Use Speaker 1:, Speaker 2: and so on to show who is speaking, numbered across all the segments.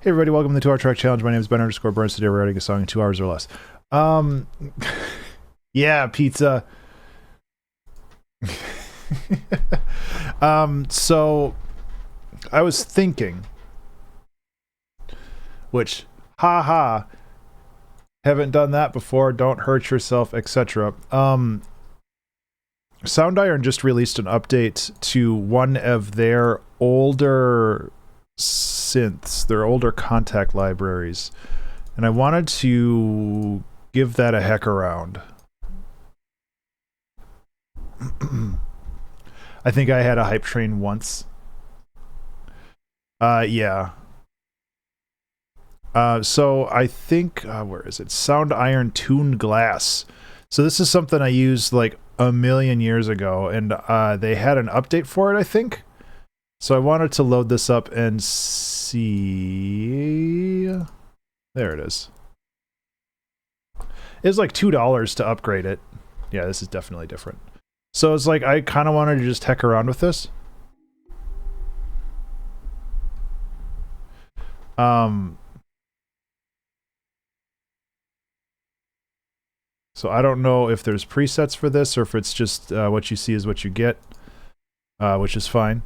Speaker 1: Hey everybody, welcome to the 2 Hour Track Challenge. My name is Ben underscore Burns. Today we're writing a song in 2 hours or less. Yeah, pizza. So I was thinking, which, haha, haven't done that before, don't hurt yourself, etc. Sound Iron just released an update to one of their older synths, their older contact libraries, and I wanted to give that a heck around. I think I had a hype train once. Yeah. So I think, where is it? Sound Iron Tuned Glass. So this is something I used like a million years ago, and they had an update for it, I think. So I wanted to load this up and see. There it is. It was like $2 to upgrade it. Yeah, this is definitely different. So it's like I kind of wanted to just heck around with this. So I don't know if there's presets for this or if it's just what you see is what you get, which is fine.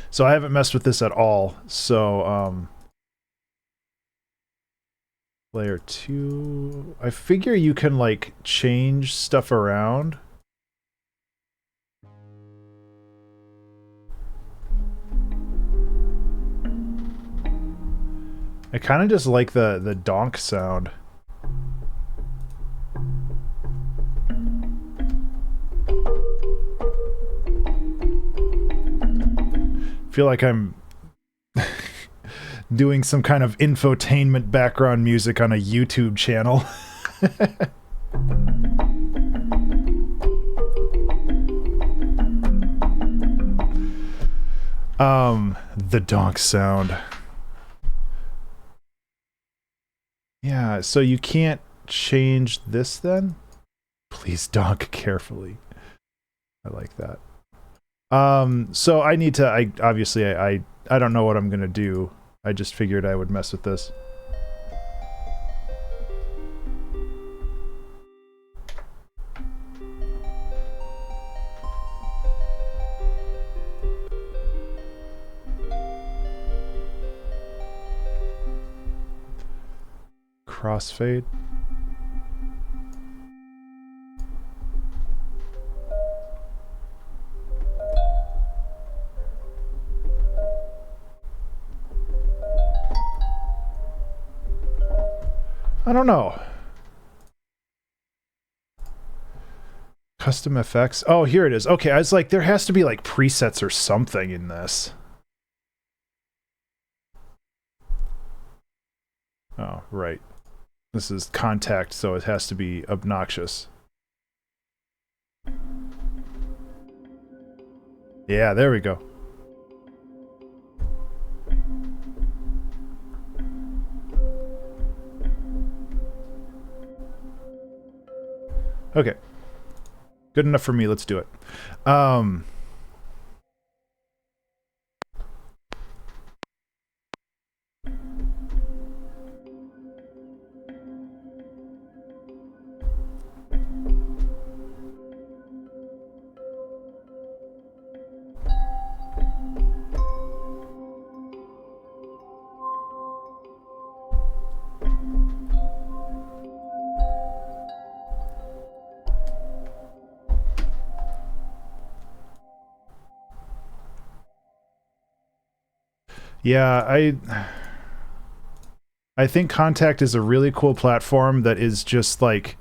Speaker 1: So I haven't messed with this at all. So layer 2, I figure you can like change stuff around. I kind of just like the donk sound. Feel like I'm doing some kind of infotainment background music on a YouTube channel. The donk sound. Yeah, so you can't change this then? Please donk carefully. I like that. So I need to, I don't know what I'm gonna do. I just figured I would mess with this. Crossfade. I don't know. Custom effects. Oh, here it is. Okay, I was like, there has to be like presets or something in this. Oh, right. This is contact, so it has to be obnoxious. Yeah, there we go. Okay. Good enough for me. Let's do it. Yeah, I think Contact is a really cool platform that is just like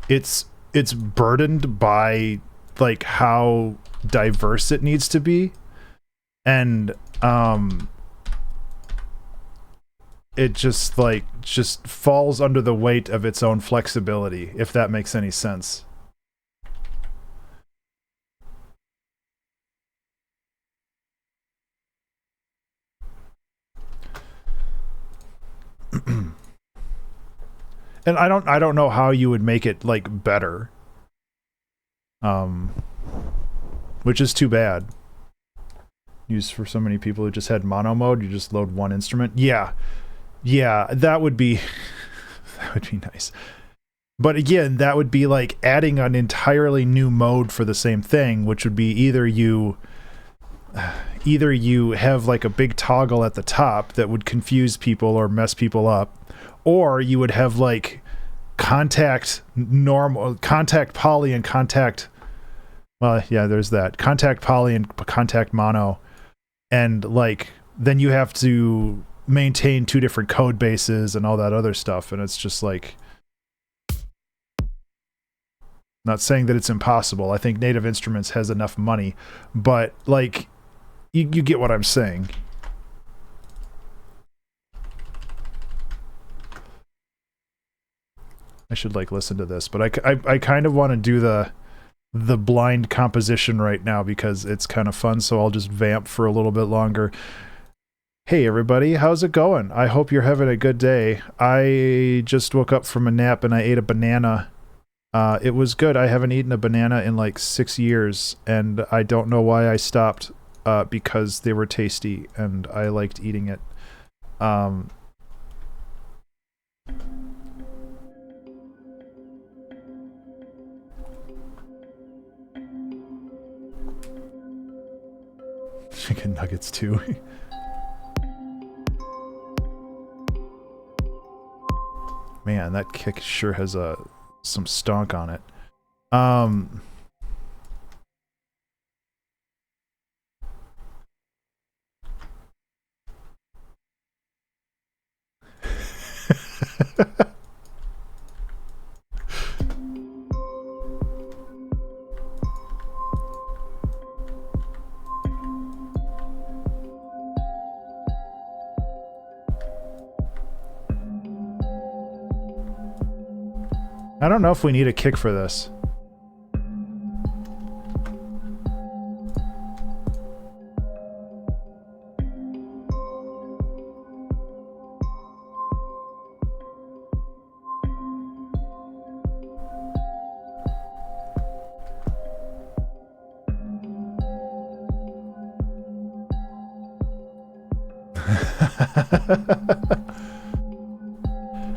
Speaker 1: it's burdened by like how diverse it needs to be, and it just falls under the weight of its own flexibility, if that makes any sense. And I don't know how you would make it like better. Which is too bad. Used for so many people who just had mono mode, you just load one instrument. Yeah, that would be that would be nice. But again, that would be like adding an entirely new mode for the same thing, which would be either you have like a big toggle at the top that would confuse people or mess people up, or you would have like contact poly and contact, well, yeah, there's that contact poly and contact mono, and like then you have to maintain two different code bases and all that other stuff, and it's just like, not saying that it's impossible. I think Native Instruments has enough money, but like you get what I'm saying. I should like listen to this, but I kind of want to do the blind composition right now because it's kind of fun, so I'll just vamp for a little bit longer. Hey everybody, how's it going? I hope you're having a good day. I just woke up from a nap and I ate a banana. It was good. I haven't eaten a banana in like 6 years, and I don't know why I stopped, because they were tasty and I liked eating it. Chicken nuggets too. Man, that kick sure has some stonk on it. I don't know if we need a kick for this.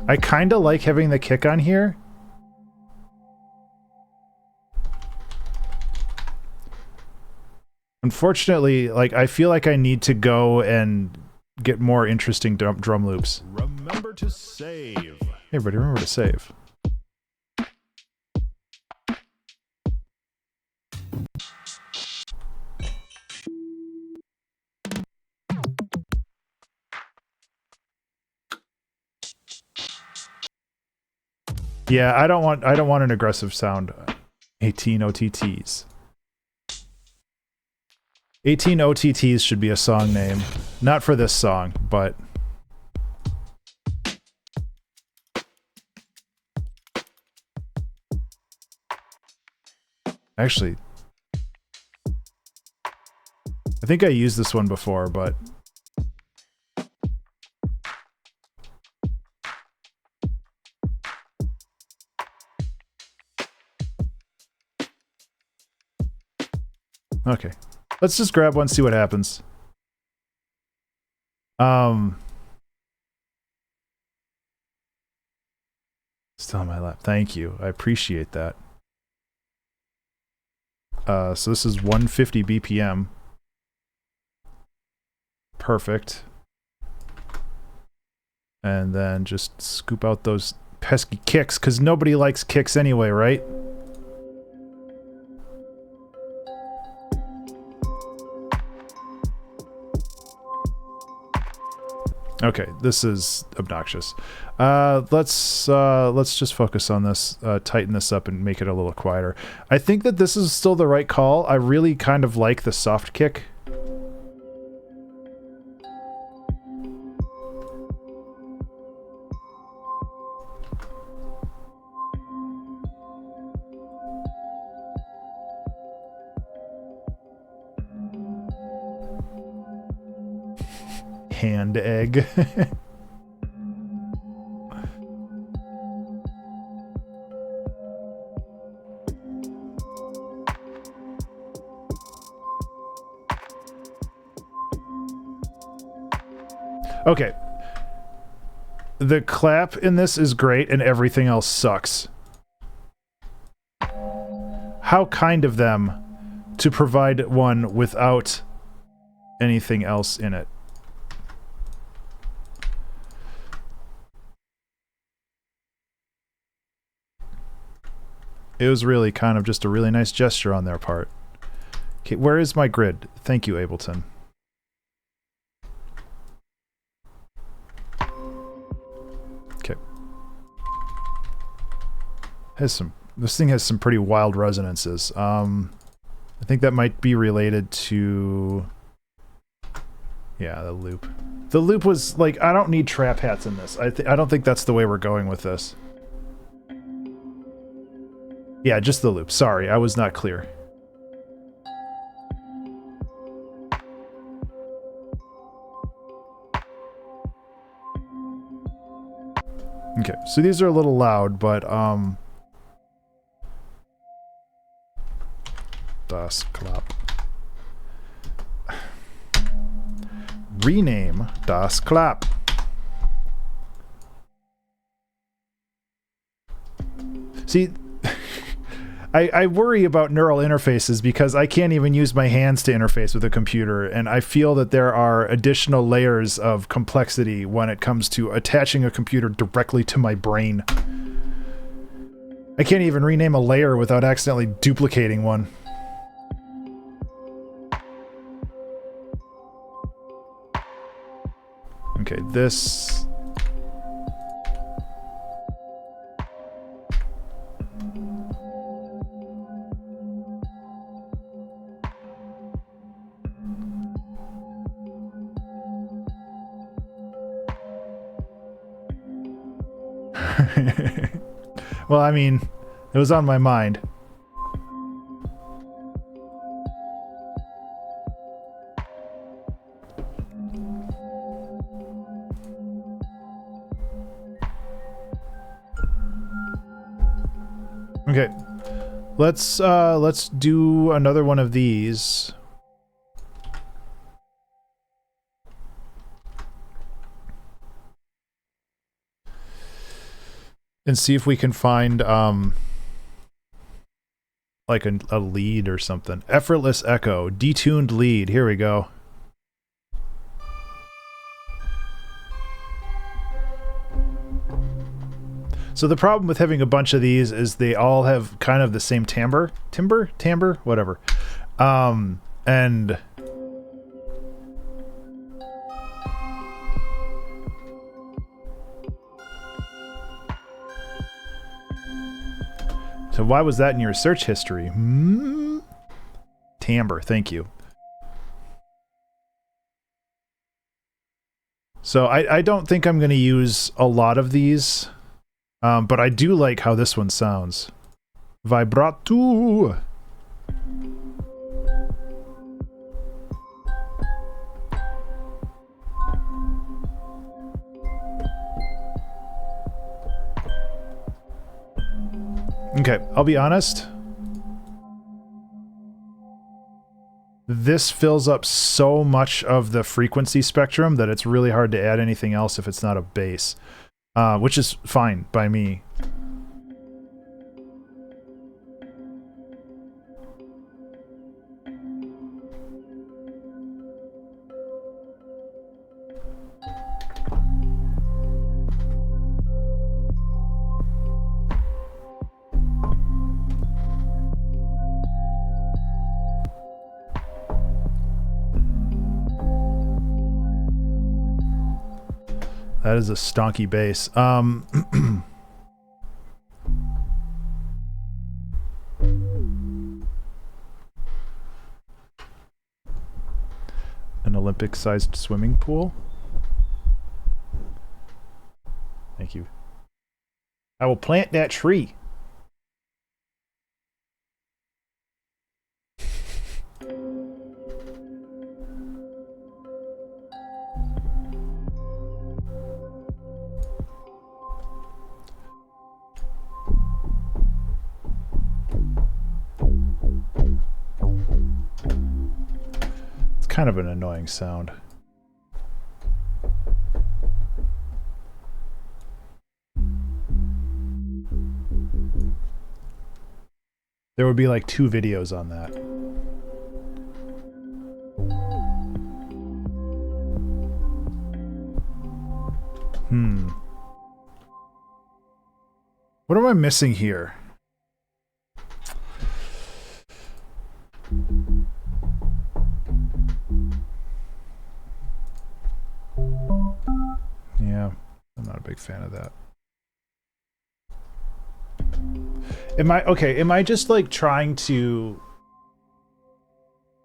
Speaker 1: I kind of like having the kick on here. Unfortunately, like, I feel like I need to go and get more interesting drum loops.
Speaker 2: Remember to save.
Speaker 1: Hey everybody, remember to save. Yeah, I don't want an aggressive sound. 18 OTTs. 18 OTTs should be a song name. Not for this song, but... Actually... I think I used this one before, but... Okay. Let's just grab one, see what happens. Still on my lap. Thank you. I appreciate that. So this is 150 BPM. Perfect. And then just scoop out those pesky kicks, because nobody likes kicks anyway, right? Okay, this is obnoxious. Let's just focus on this, tighten this up and make it a little quieter. I think that this is still the right call. I really kind of like the soft kick. Hand egg. Okay. The clap in this is great and everything else sucks. How kind of them to provide one without anything else in it. It was really kind of just a really nice gesture on their part. Okay, where is my grid? Thank you, Ableton. Okay. This thing has some pretty wild resonances. I think that might be related to... Yeah, the loop. The loop was like, I don't need trap hats in this. I don't think that's the way we're going with this. Yeah, just the loop. Sorry, I was not clear. Okay, so these are a little loud, but Das Klapp. Rename Das Klapp. See, I worry about neural interfaces because I can't even use my hands to interface with a computer, and I feel that there are additional layers of complexity when it comes to attaching a computer directly to my brain. I can't even rename a layer without accidentally duplicating one. Okay, this... Well, I mean, it was on my mind. Okay. Let's do another one of these. And see if we can find, like a lead or something. Effortless echo. Detuned lead. Here we go. So the problem with having a bunch of these is they all have kind of the same timbre? Whatever. And... So why was that in your search history? Timbre, thank you. So I don't think I'm going to use a lot of these, but I do like how this one sounds. Vibrato! Okay, I'll be honest. This fills up so much of the frequency spectrum that it's really hard to add anything else if it's not a bass. Which is fine by me. That is a stonky bass. An Olympic-sized swimming pool? Thank you. I will plant that tree. Kind of an annoying sound. There would be like 2 videos on that. What am I missing here? Yeah, I'm not a big fan of that. Am I just like trying to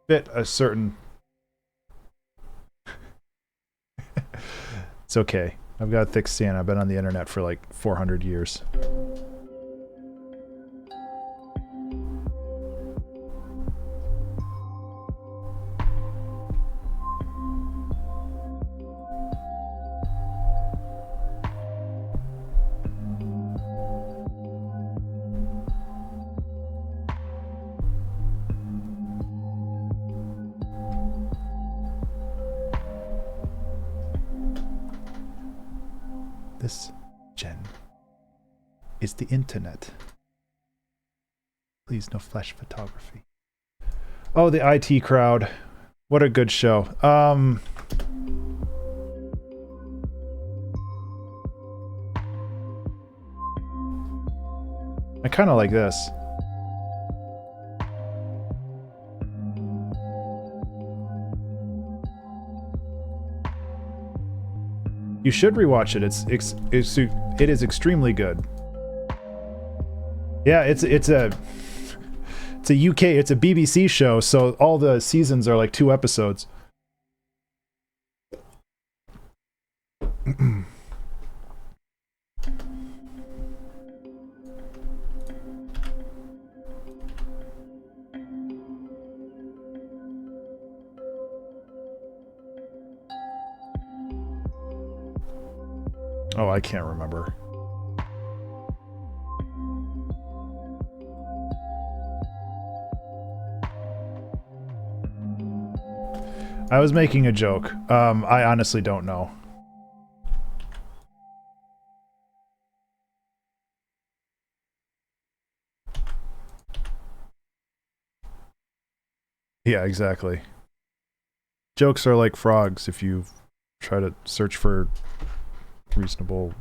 Speaker 1: fit a certain... It's okay. I've got thick skin. I've been on the internet for like 400 years. This, Jen, is the internet. Please, no flash photography. Oh, the IT crowd. What a good show. I kind of like this. You should rewatch it. It is extremely good. Yeah, it's a UK, it's a BBC show, so all the seasons are like 2 episodes. Oh, I can't remember. I was making a joke. I honestly don't know. Yeah, exactly. Jokes are like frogs. If you try to search for reasonable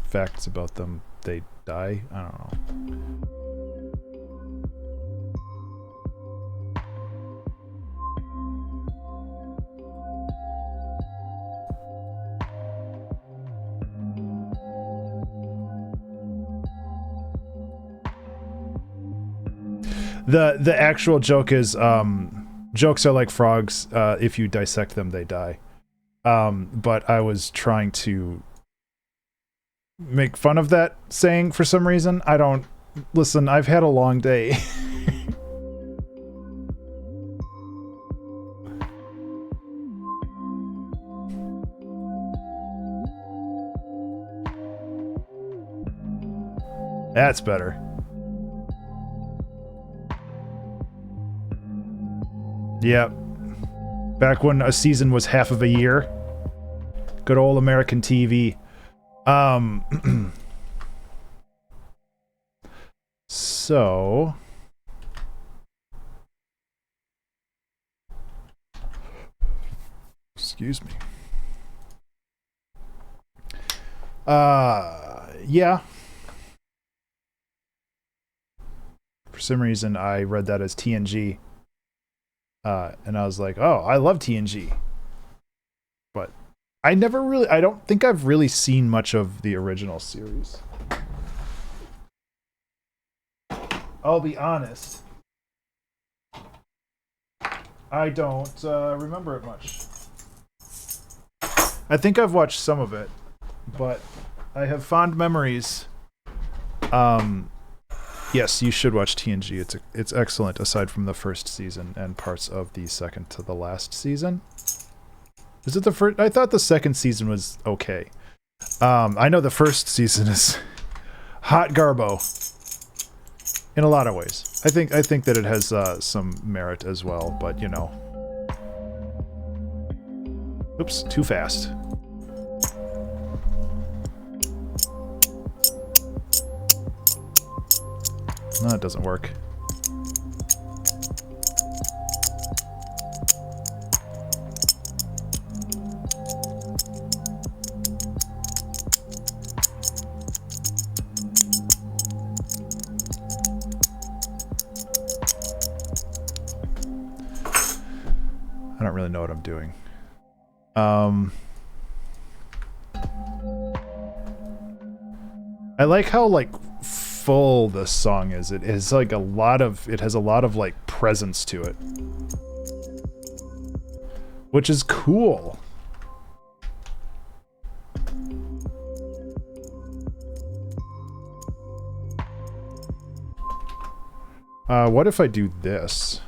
Speaker 1: facts about them, they die. I don't know. The actual joke is jokes are like frogs. If you dissect them, they die. But I was trying to make fun of that saying for some reason. I don't... Listen, I've had a long day. That's better. Yep. Back when a season was half of a year. Good old American TV. So... Excuse me. Yeah. For some reason, I read that as TNG. And I was like, oh, I love TNG. But I don't think I've really seen much of the original series. I'll be honest. I don't remember it much. I think I've watched some of it, but I have fond memories. Yes, you should watch TNG. It's excellent, aside from the first season and parts of the second to the last season. Is it the first? I thought the second season was okay. I know the first season is hot garbo in a lot of ways. I think that it has some merit as well, but you know. Oops, too fast. No, it doesn't work. really know what I'm doing. I like how like full this song is. It is like a lot of, it has a lot of like presence to it, which is cool. What if I do this?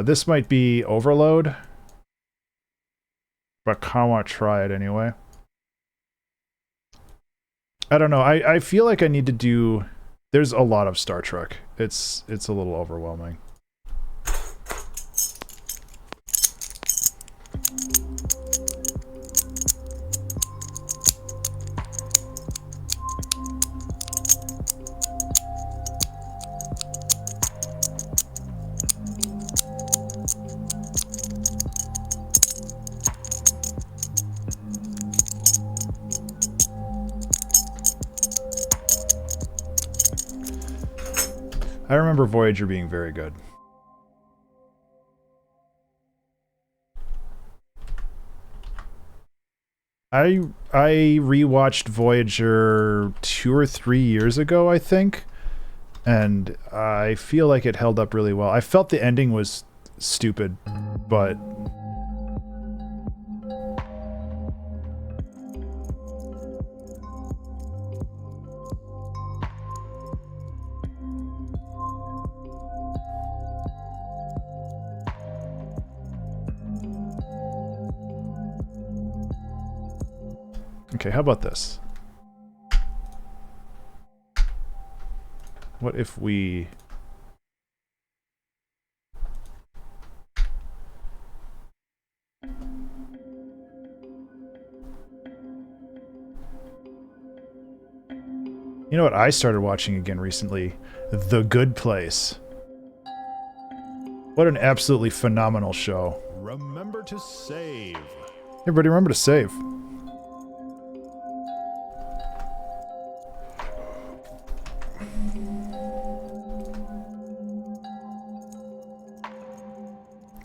Speaker 1: This might be overload, but I kind of want to try it anyway. I don't know. I feel like I need to do... There's a lot of Star Trek. It's a little overwhelming. I remember Voyager being very good. I rewatched Voyager 2 or 3 years ago, I think, and I feel like it held up really well. I felt the ending was stupid, but okay, how about this? What if we... You know what I started watching again recently? The Good Place. What an absolutely phenomenal show.
Speaker 2: Remember to save.
Speaker 1: Everybody remember to save.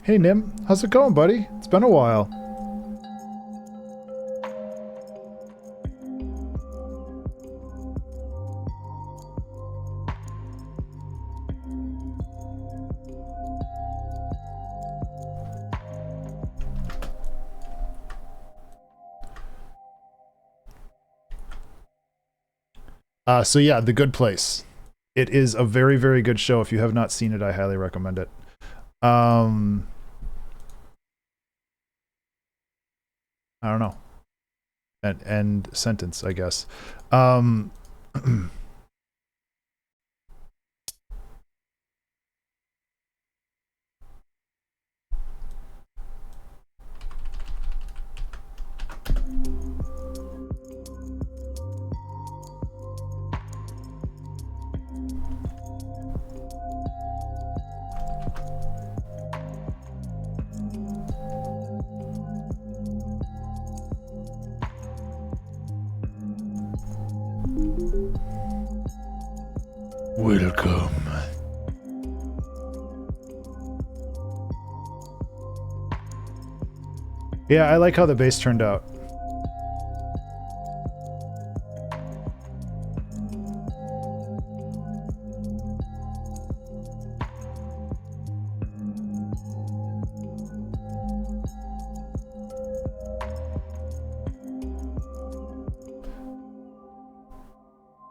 Speaker 1: Hey Nim, how's it going, buddy? It's been a while. So yeah, The Good Place. It is a very, very good show. If you have not seen it, I highly recommend it. I don't know. End sentence, I guess. Welcome. Yeah, I like how the bass turned out.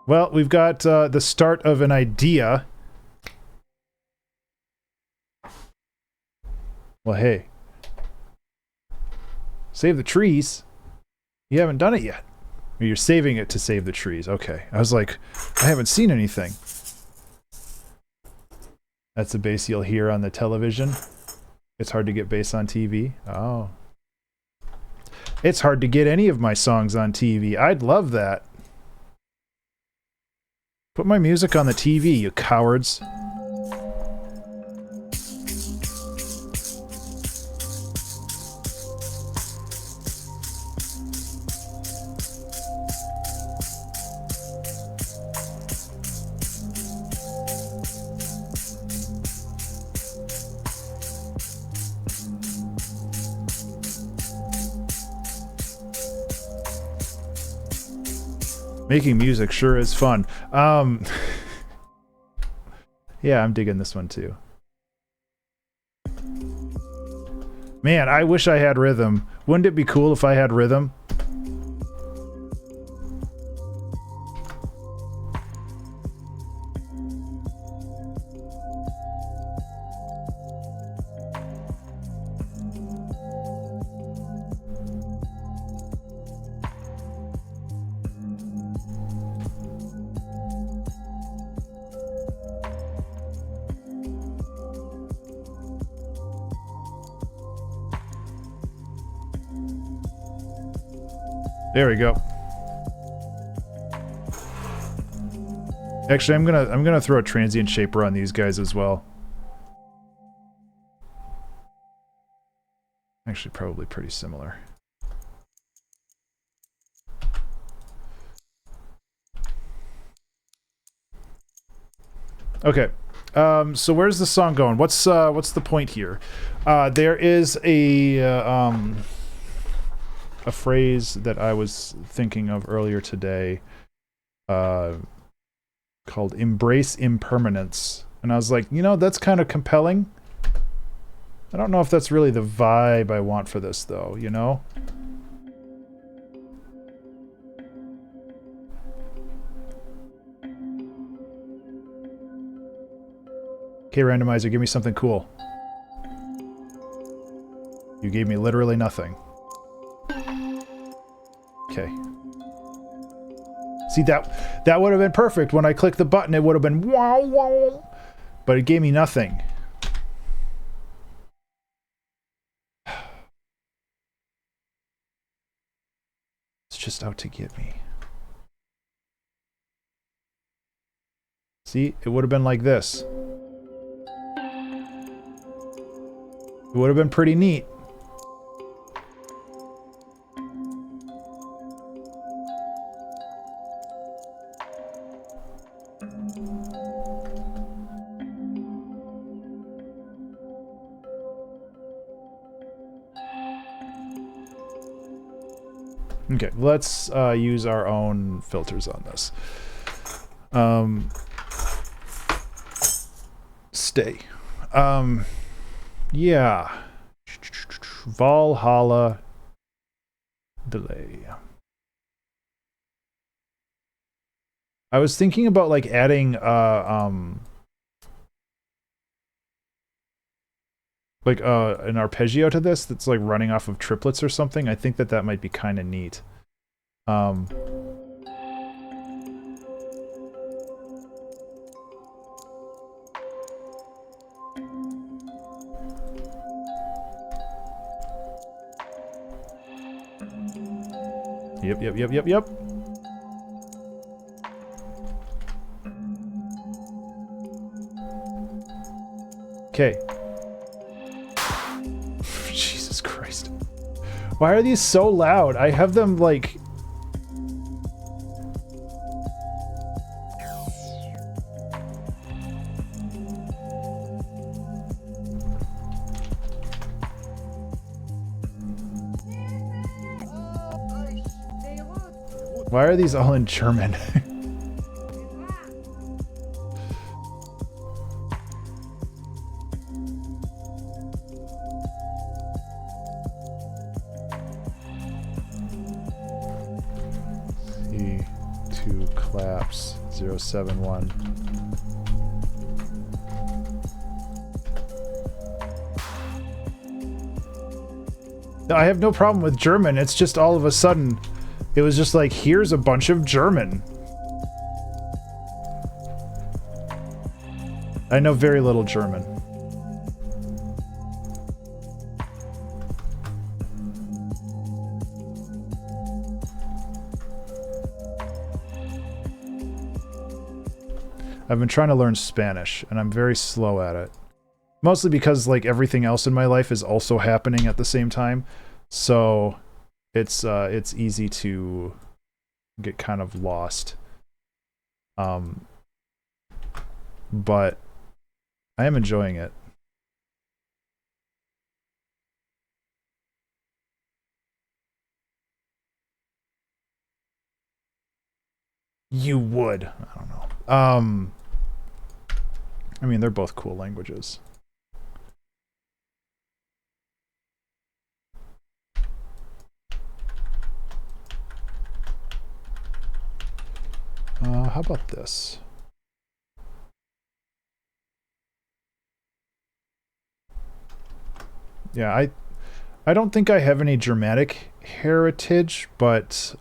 Speaker 1: Well, we've got the start of an idea. Well, hey. Save the trees? You haven't done it yet. Or you're saving it to save the trees. Okay. I was like, I haven't seen anything. That's the bass you'll hear on the television. It's hard to get bass on TV. Oh. It's hard to get any of my songs on TV. I'd love that. Put my music on the TV, you cowards. Making music sure is fun. Yeah, I'm digging this one too. Man, I wish I had rhythm. Wouldn't it be cool if I had rhythm? There we go. Actually, I'm gonna throw a transient shaper on these guys as well. Actually, probably pretty similar. Okay. So where's the song going? What's the point here? There is a phrase that I was thinking of earlier today, called "embrace impermanence," and I was like, you know, that's kind of compelling. I don't know if that's really the vibe I want for this, though. You know. Okay, randomizer, give me something cool. You gave me literally nothing. Okay. See, that would have been perfect. When I clicked the button, it would have been wow, wow. But it gave me nothing. It's just out to get me. See, it would have been like this. It would have been pretty neat. Okay, let's use our own filters on this. Stay. Yeah. Valhalla delay. I was thinking about like adding like an arpeggio to this that's like running off of triplets or something. I think that might be kind of neat. Yep. Okay. Jesus Christ. Why are these so loud? I have them like... Why are these all in German? C2 claps 071. I have no problem with German. It's just all of a sudden it was just like, here's a bunch of German. I know very little German. I've been trying to learn Spanish, and I'm very slow at it. Mostly because, like, everything else in my life is also happening at the same time. So it's easy to get kind of lost. But I am enjoying it. You would. I don't know. I mean, they're both cool languages. How about this? Yeah, I don't think I have any Germanic heritage, but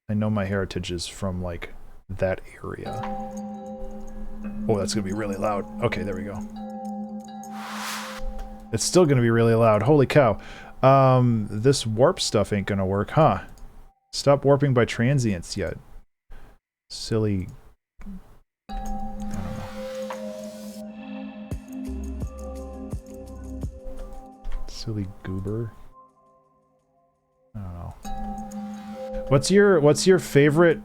Speaker 1: I know my heritage is from like that area. Oh, that's gonna be really loud. Okay, there we go. It's still gonna be really loud. Holy cow. This warp stuff ain't gonna work, huh? Stop warping by transients yet. Silly. I don't know. Silly goober. I don't know. What's your favorite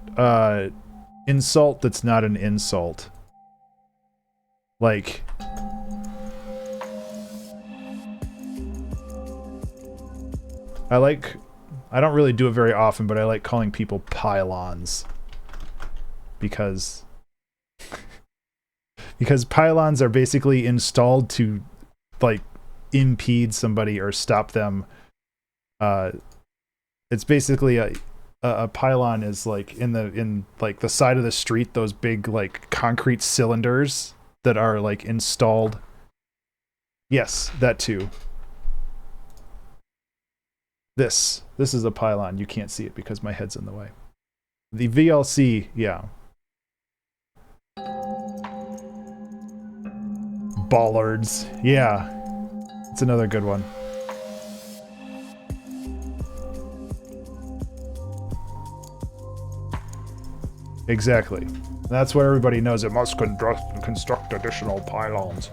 Speaker 1: insult that's not an insult? Like I don't really do it very often, but I like calling people pylons. Because pylons are basically installed to like impede somebody or stop them. It's basically a pylon is like in like the side of the street, those big like concrete cylinders that are like installed. Yes, that too. This is a pylon. You can't see it because my head's in the way. The VLC, yeah. Bollards. Yeah. It's another good one. Exactly. That's what everybody knows. It must construct additional pylons.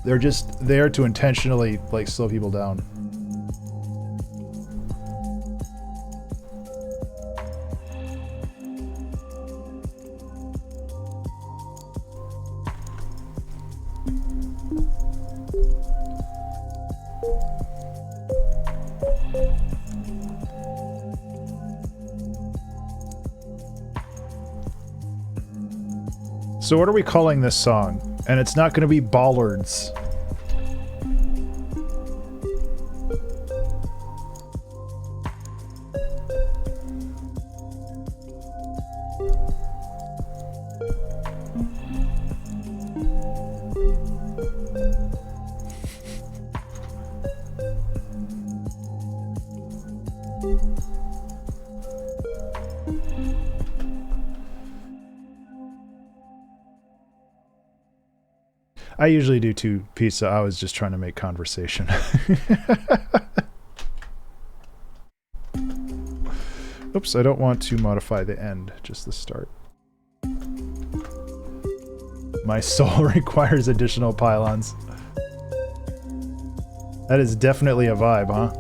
Speaker 1: They're just there to intentionally like slow people down. So what are we calling this song? And it's not going to be Bollards. I usually do too, pizza. I was just trying to make conversation. Oops, I don't want to modify the end, just the start. My soul requires additional pylons. That is definitely a vibe, huh?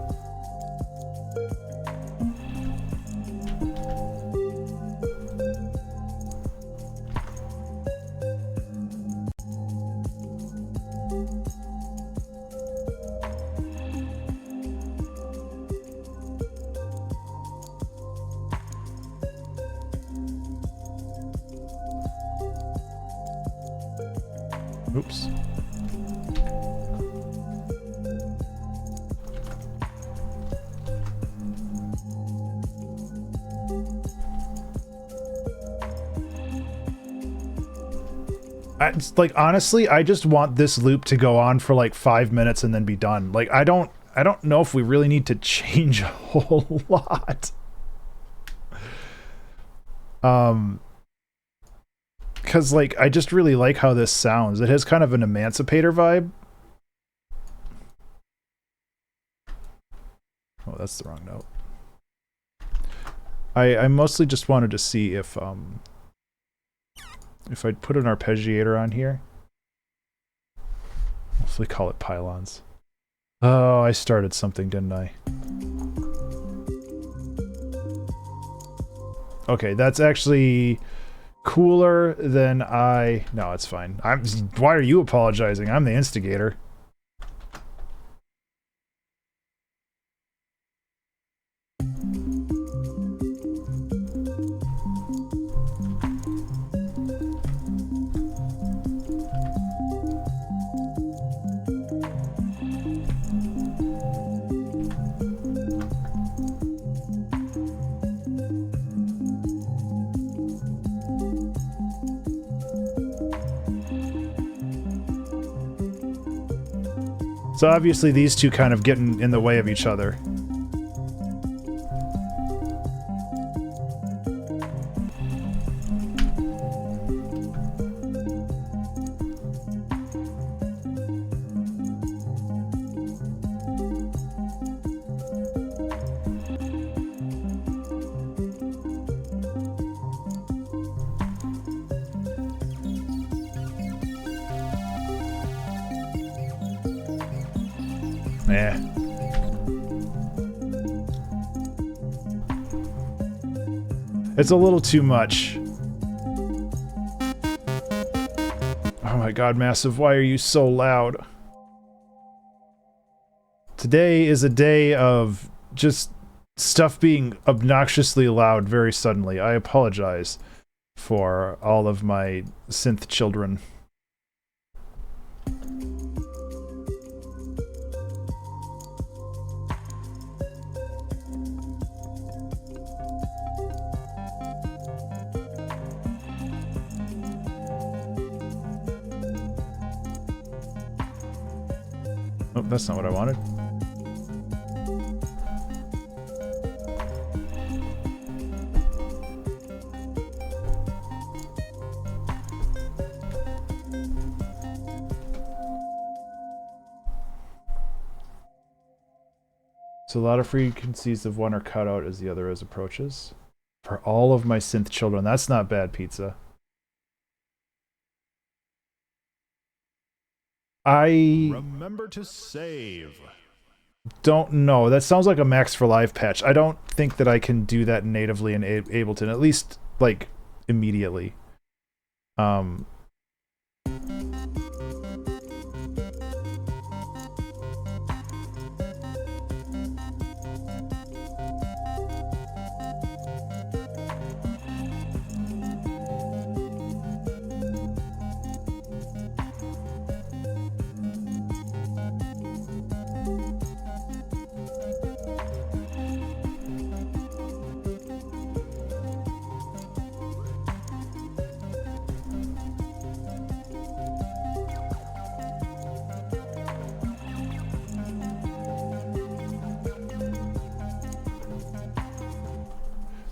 Speaker 1: Oops. It's like, honestly, I just want this loop to go on for like 5 minutes and then be done. Like, I don't know if we really need to change a whole lot. Because, like, I just really like how this sounds. It has kind of an Emancipator vibe. Oh, that's the wrong note. I mostly just wanted to see if I'd put an arpeggiator on here. Hopefully call it pylons. Oh, I started something, didn't I? Okay, that's actually cooler than I... No, it's fine. Why are you apologizing? I'm the instigator. So obviously these two kind of get in the way of each other. Eh. It's a little too much. Oh my god, Massive, why are you so loud? Today is a day of just stuff being obnoxiously loud very suddenly. I apologize for all of my synth children. Oh, that's not what I wanted. So a lot of frequencies of one are cut out as the other is approaches. For all of my synth children, that's not bad, Pizza. I
Speaker 2: Remember to save.
Speaker 1: don't know. That sounds like a Max for Live patch. I don't think that I can do that natively in Ableton, at least, like, immediately.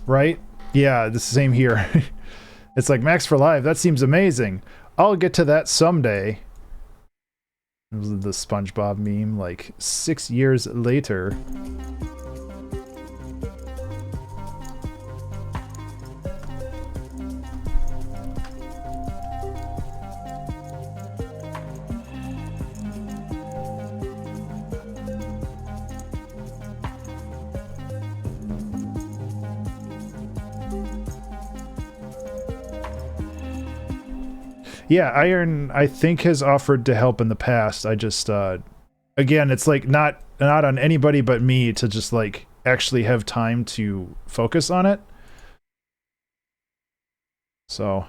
Speaker 1: Right? Yeah, the same here. It's like Max for Live, that seems amazing. I'll get to that someday. It was the SpongeBob meme, like 6 years later. Yeah, Iron, I think, has offered to help in the past. I just, again, it's like not on anybody but me to just like actually have time to focus on it. So.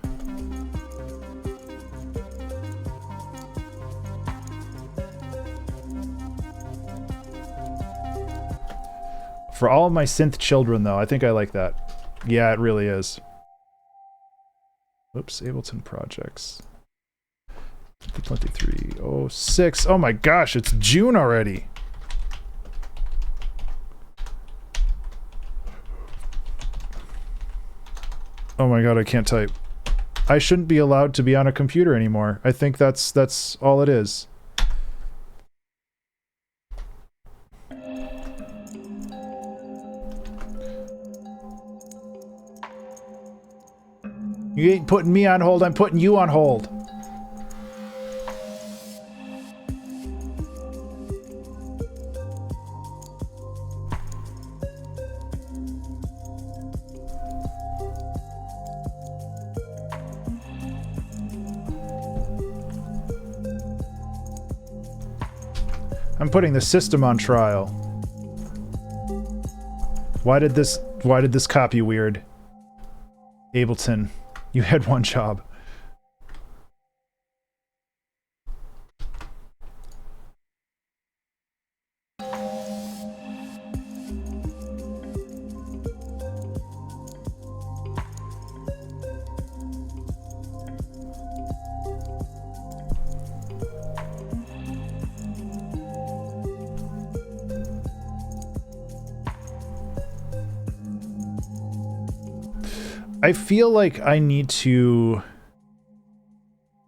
Speaker 1: For all of my synth children, though, I think I like that. Yeah, it really is. Oops, Ableton projects. 2306. Oh my gosh, it's June already. Oh my god, I can't type. I shouldn't be allowed to be on a computer anymore. I think that's all it is. You ain't putting me on hold, I'm putting you on hold. I'm putting the system on trial. Why did this copy weird? Ableton, you had one job. I feel like I need to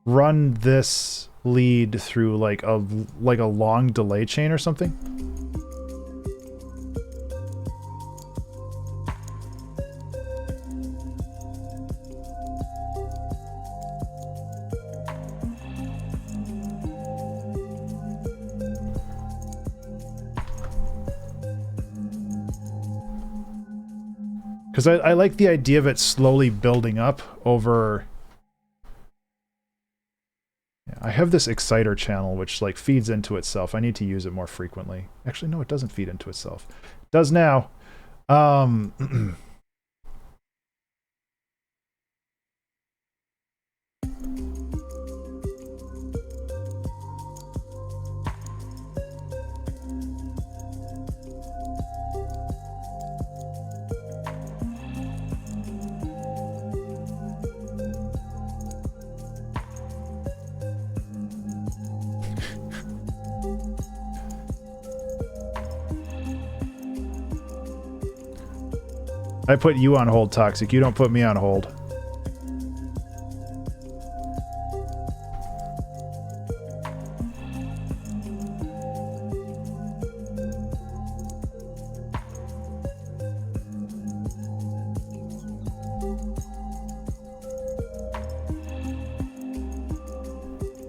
Speaker 1: run this lead through like a long delay chain or something. Because I like the idea of it slowly building up over... Yeah, I have this exciter channel which like feeds into itself. I need to use it more frequently. Actually, no, it doesn't feed into itself. It does now. I put you on hold, Toxic. You don't put me on hold.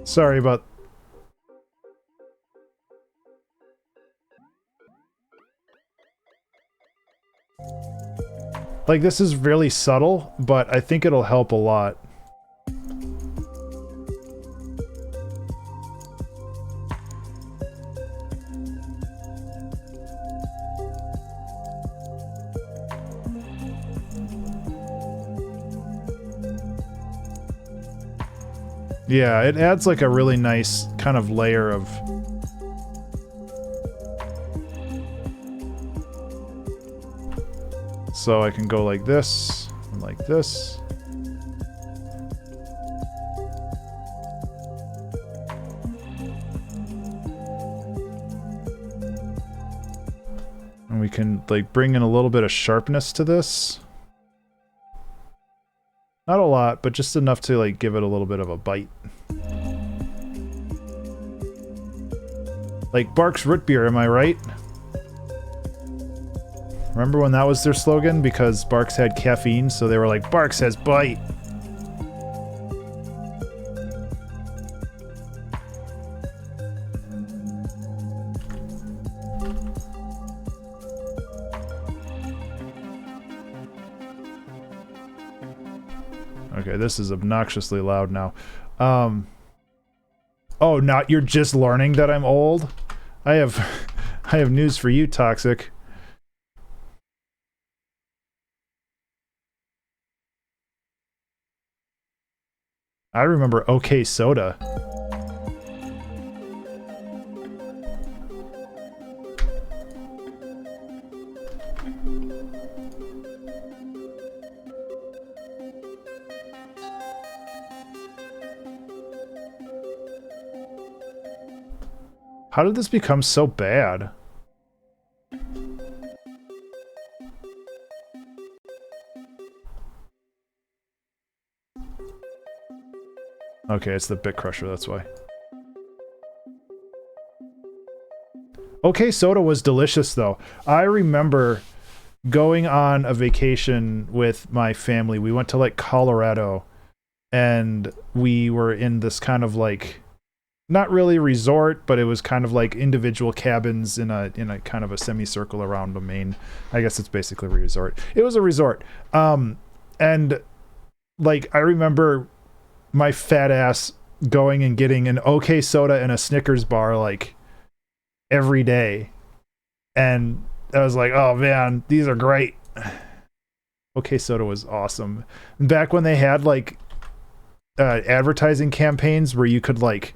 Speaker 1: Sorry about... Like, this is really subtle, but I think it'll help a lot. Yeah, it adds like a really nice kind of layer of... So I can go like this, and like this. And we can like bring in a little bit of sharpness to this. Not a lot, but just enough to like give it a little bit of a bite. Like Barks Root Beer, am I right? Remember when that was their slogan? Because Barks had caffeine, so they were like, Barks has bite. Okay, this is obnoxiously loud now. Oh, not you're just learning that I'm old? I have news for you, Toxic. I remember OK Soda. How did this become so bad? Okay, it's the Bit Crusher, that's why. OK Soda was delicious, though. I remember going on a vacation with my family. We went to, like, Colorado, and we were in this kind of, like, not really resort, but it was kind of like individual cabins in a kind of a semicircle around the main. I guess it's basically a resort. It was a resort. And, like, I remember my fat ass going and getting an OK Soda and a Snickers bar like every day, and I was like, oh man, these are great. OK Soda was awesome back when they had like advertising campaigns where you could like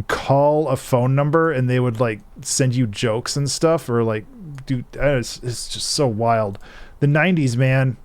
Speaker 1: call a phone number and they would like send you jokes and stuff, or like, dude, it's just so wild. The 90s, man.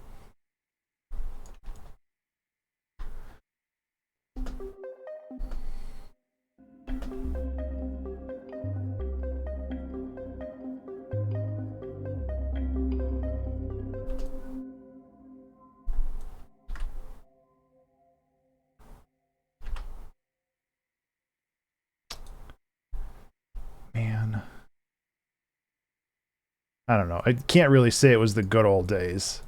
Speaker 1: I don't know. I can't really say it was the good old days.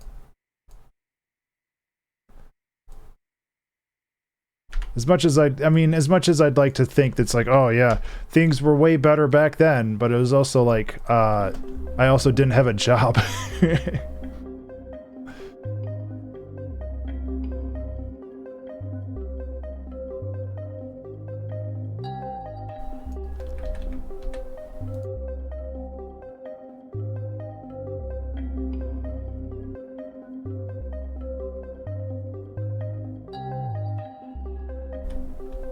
Speaker 1: As much as as much as I'd like to think that's like, oh yeah, things were way better back then, but it was also like, I also didn't have a job.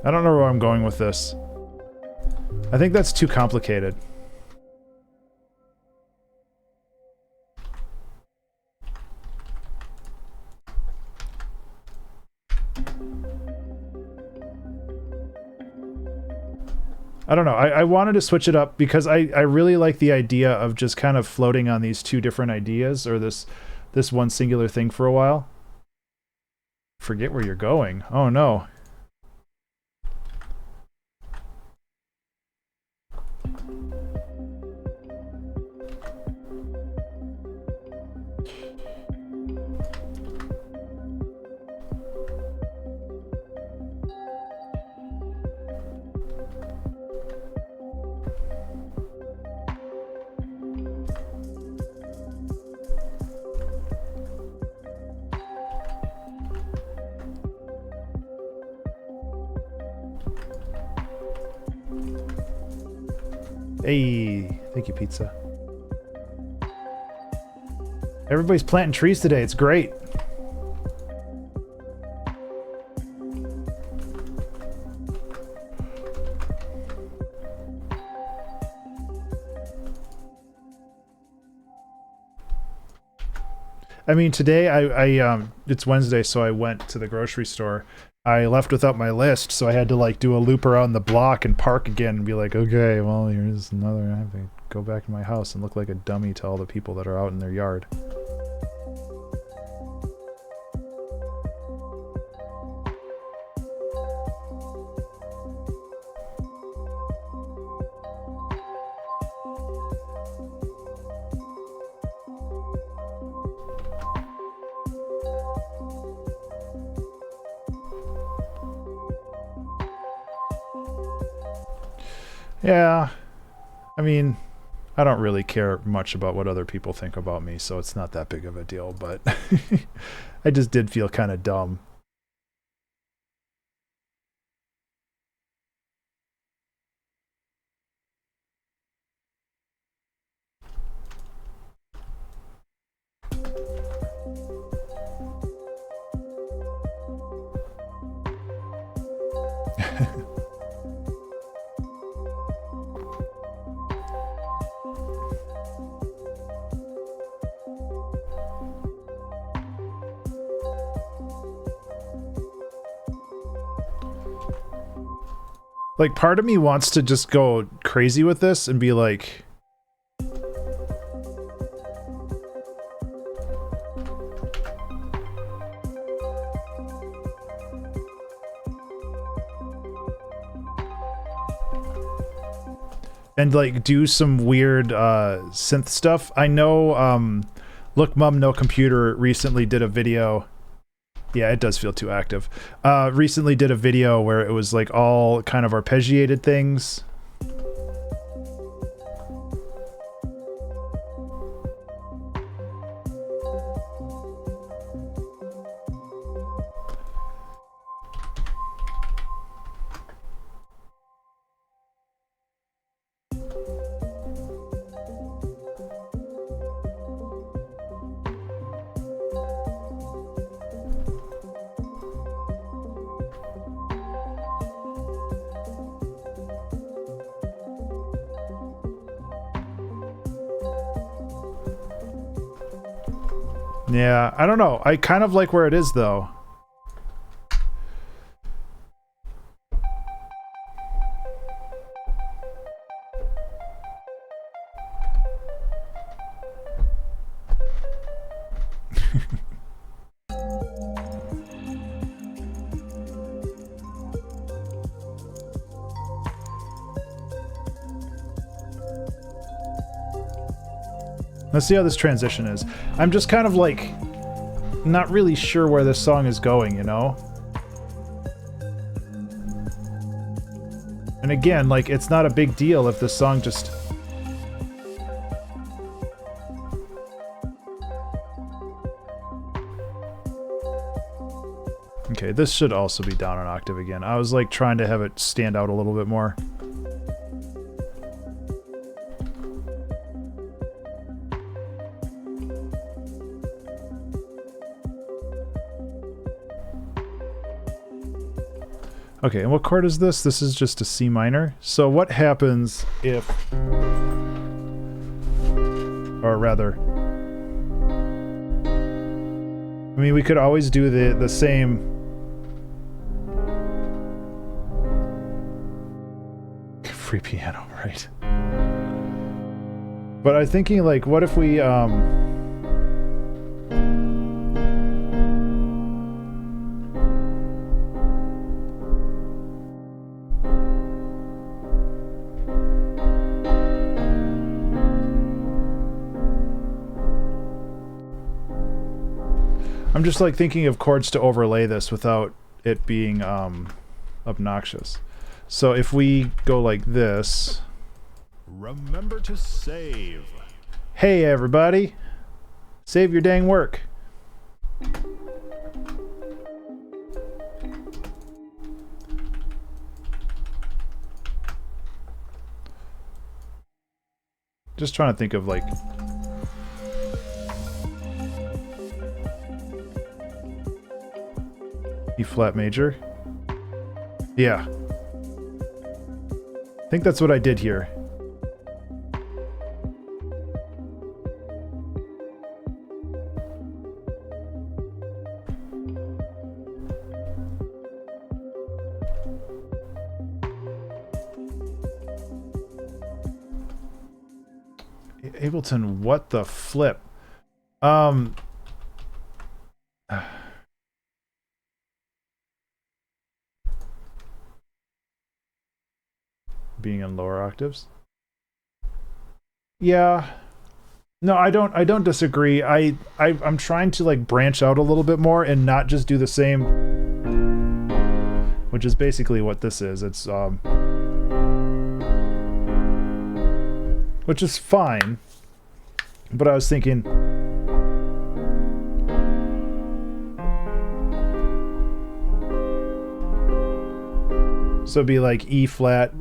Speaker 1: I don't know where I'm going with this. I think that's too complicated. I don't know. I wanted to switch it up because I really like the idea of just kind of floating on these two different ideas, or this one singular thing for a while. Forget where you're going. Oh no. Hey, thank you, pizza. Everybody's planting trees today. It's great. I mean, today I it's Wednesday, so I went to the grocery store. I left without my list, so I had to like do a loop around the block and park again and be like, okay, well, here's another. I have to go back to my house and look like a dummy to all the people that are out in their yard. Yeah, I mean, I don't really care much about what other people think about me, so it's not that big of a deal, but I just did feel kind of dumb. Like, part of me wants to just go crazy with this and be like... and, like, do some weird synth stuff. I know, Look Mum No Computer recently did a video... Yeah, it does feel too active. Recently did a video where it was like all kind of arpeggiated things. Yeah, I don't know. I kind of like where it is, though. Let's see how this transition is. I'm just kind of like not really sure where this song is going, you know? And again, like, it's not a big deal if this song just... Okay, this should also be down an octave again. I was like trying to have it stand out a little bit more. Okay, and what chord is this? This is just a C minor. So what happens if... Or rather... I mean, we could always do the same... Free piano, right? But I'm thinking, like, what if we, I'm just like thinking of chords to overlay this without it being obnoxious. So if we go like this,
Speaker 2: Remember to save.
Speaker 1: hey everybody, save your dang work. Just trying to think of like E flat major. Yeah. I think that's what I did here. Ableton, what the flip? Being in lower octaves. Yeah. No, I don't disagree. I'm trying to like branch out a little bit more and not just do the same, which is basically what this is. It's which is fine. But I was thinking so it'd be like E flat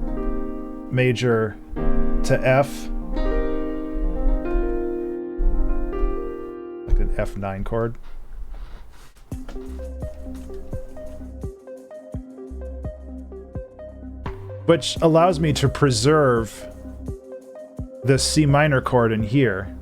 Speaker 1: major to F, like an F9 chord. Which allows me to preserve the C minor chord in here.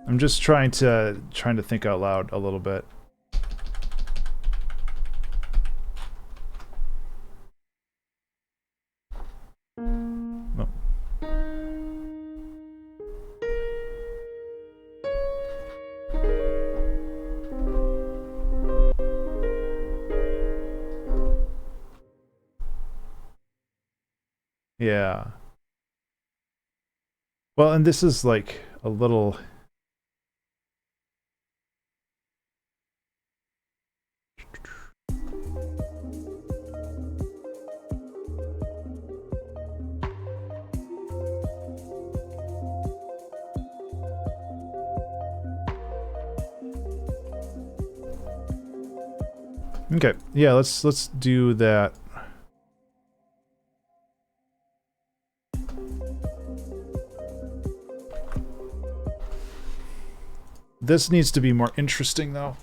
Speaker 1: I'm just trying to think out loud a little bit. Oh. Yeah. Well, and this is like a little... Okay, yeah, let's do that. This needs to be more interesting though.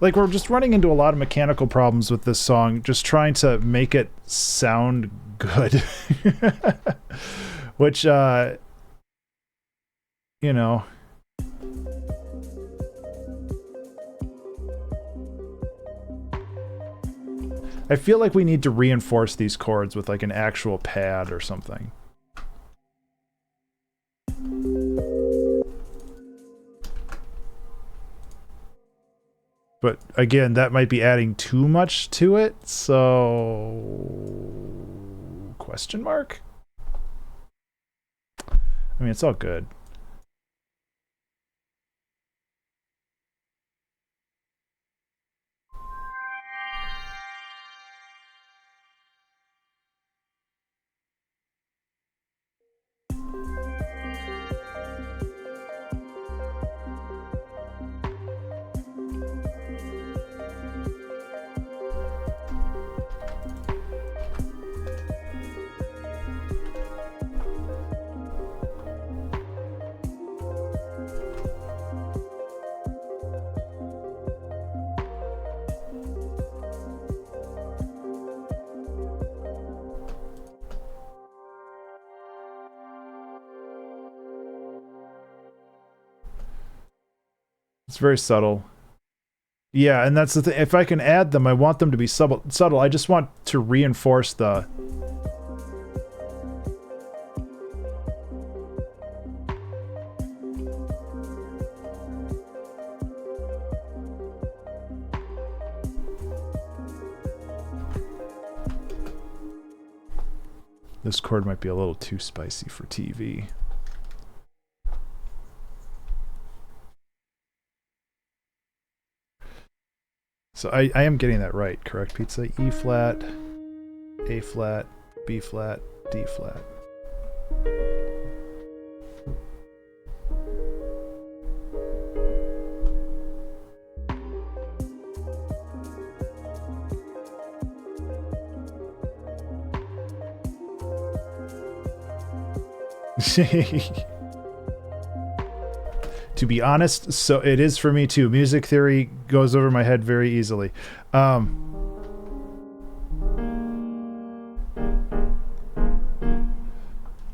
Speaker 1: Like, we're just running into a lot of mechanical problems with this song, just trying to make it sound good. Which, you know... I feel like we need to reinforce these chords with, like, an actual pad or something. But again, that might be adding too much to it, so... Question mark? I mean, it's all good. It's very subtle. Yeah, and that's the thing. If I can add them, I want them to be subtle. I just want to reinforce the... This chord might be a little too spicy for TV. So I am getting that right, correct, Pizza? E flat, A flat, B flat, D flat. To be honest, so it is for me too. Music theory goes over my head very easily.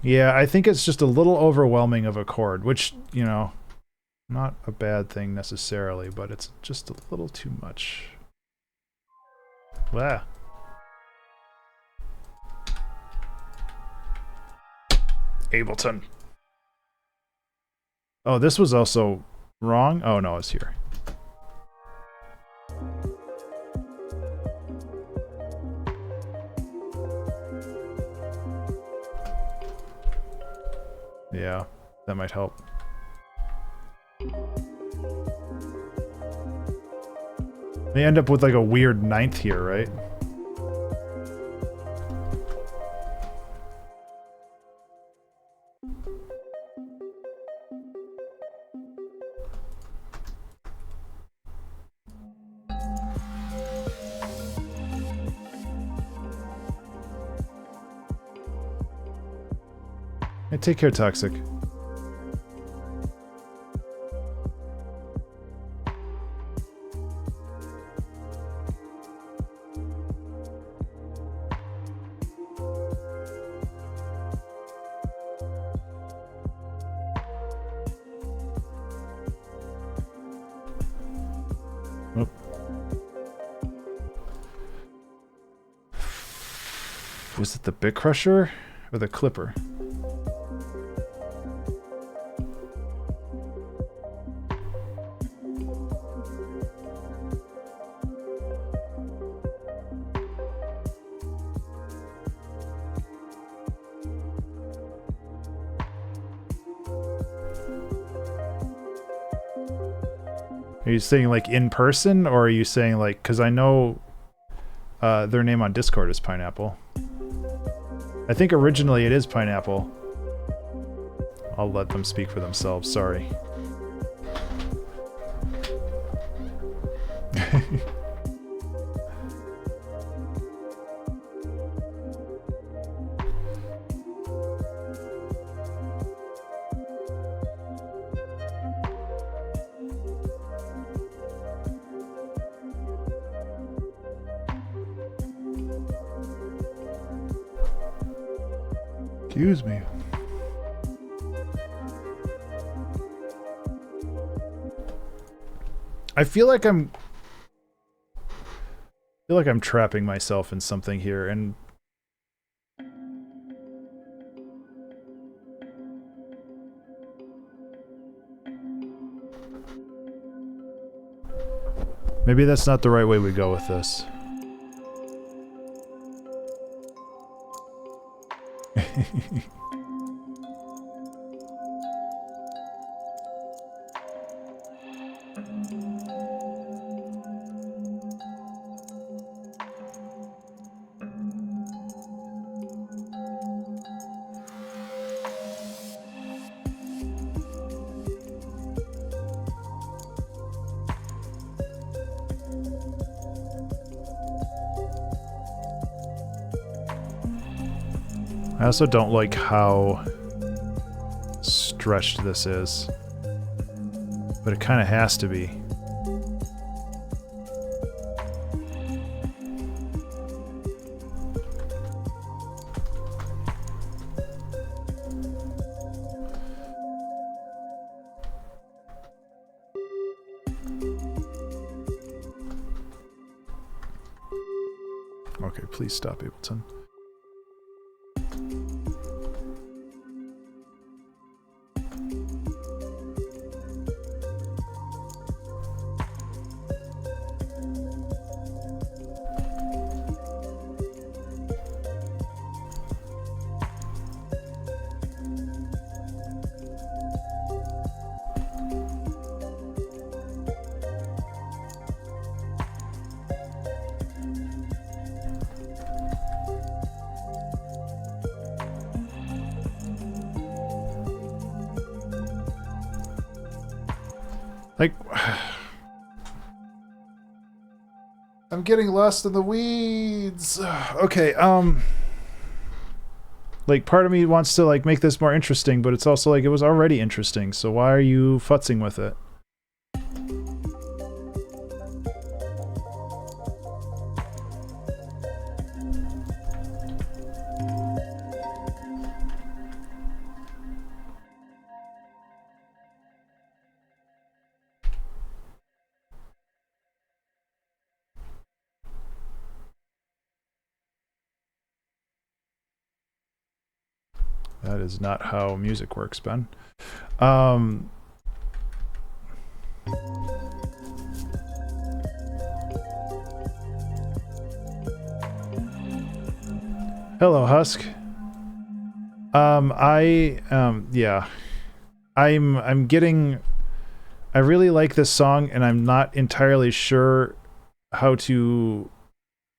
Speaker 1: Yeah, I think it's just a little overwhelming of a chord, which, you know, not a bad thing necessarily, but it's just a little too much. Wow. Ableton. Oh, this was also wrong? Oh, no, it's here. Yeah, that might help. They end up with like a weird ninth here, right? Hey, take care, Toxic. Nope. Was it the Bit Crusher or the Clipper? Are you saying like in person, or are you saying like, because I know their name on Discord is Pineapple. I think originally it is Pineapple. I'll let them speak for themselves, sorry. Excuse me. I feel like I'm trapping myself in something here, and maybe that's not the right way we go with this. I also don't like how stretched this is, but it kind of has to be. Okay, please stop, Ableton. Like, I'm getting lost in the weeds. Okay, like, part of me wants to, like, make this more interesting, but it's also like, it was already interesting, so why are you futzing with it? That is not how music works, Ben. Hello, Husk. Yeah. I'm getting... I really like this song, and I'm not entirely sure how to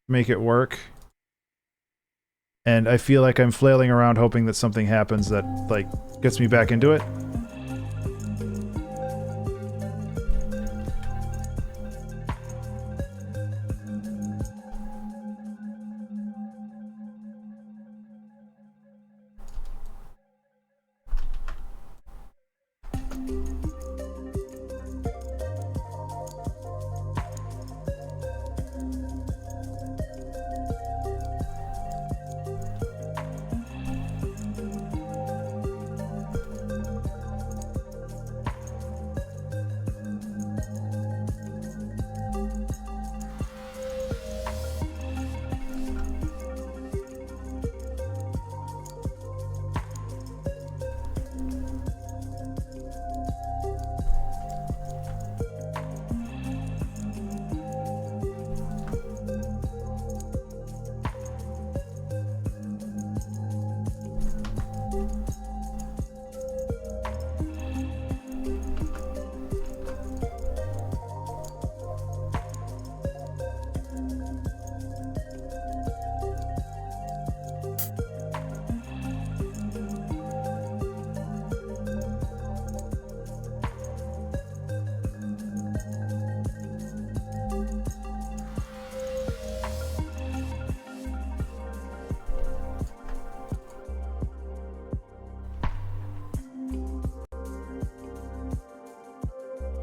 Speaker 1: make it work. And I feel like I'm flailing around hoping that something happens that, like, gets me back into it.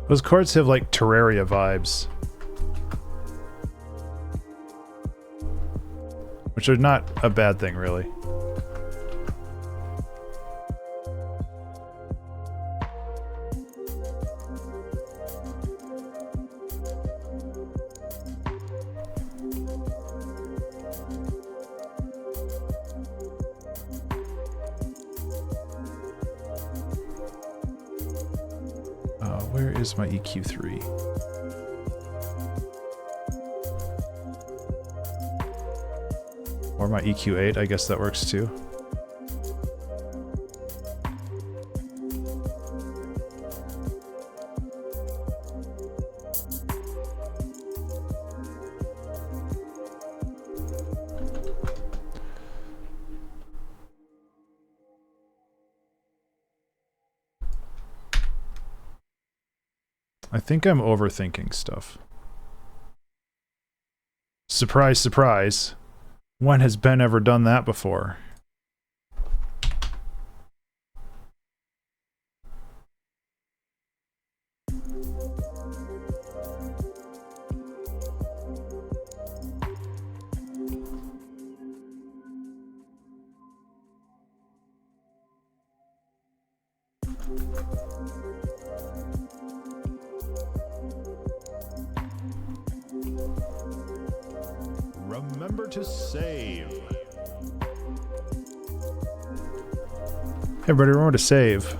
Speaker 1: Those chords have, like, Terraria vibes. Which are not a bad thing, really. Where is my EQ3? Or my EQ8, I guess that works too. I think I'm overthinking stuff. Surprise, surprise. When has Ben ever done that before?
Speaker 2: Remember to save.
Speaker 1: Hey everybody, remember to save.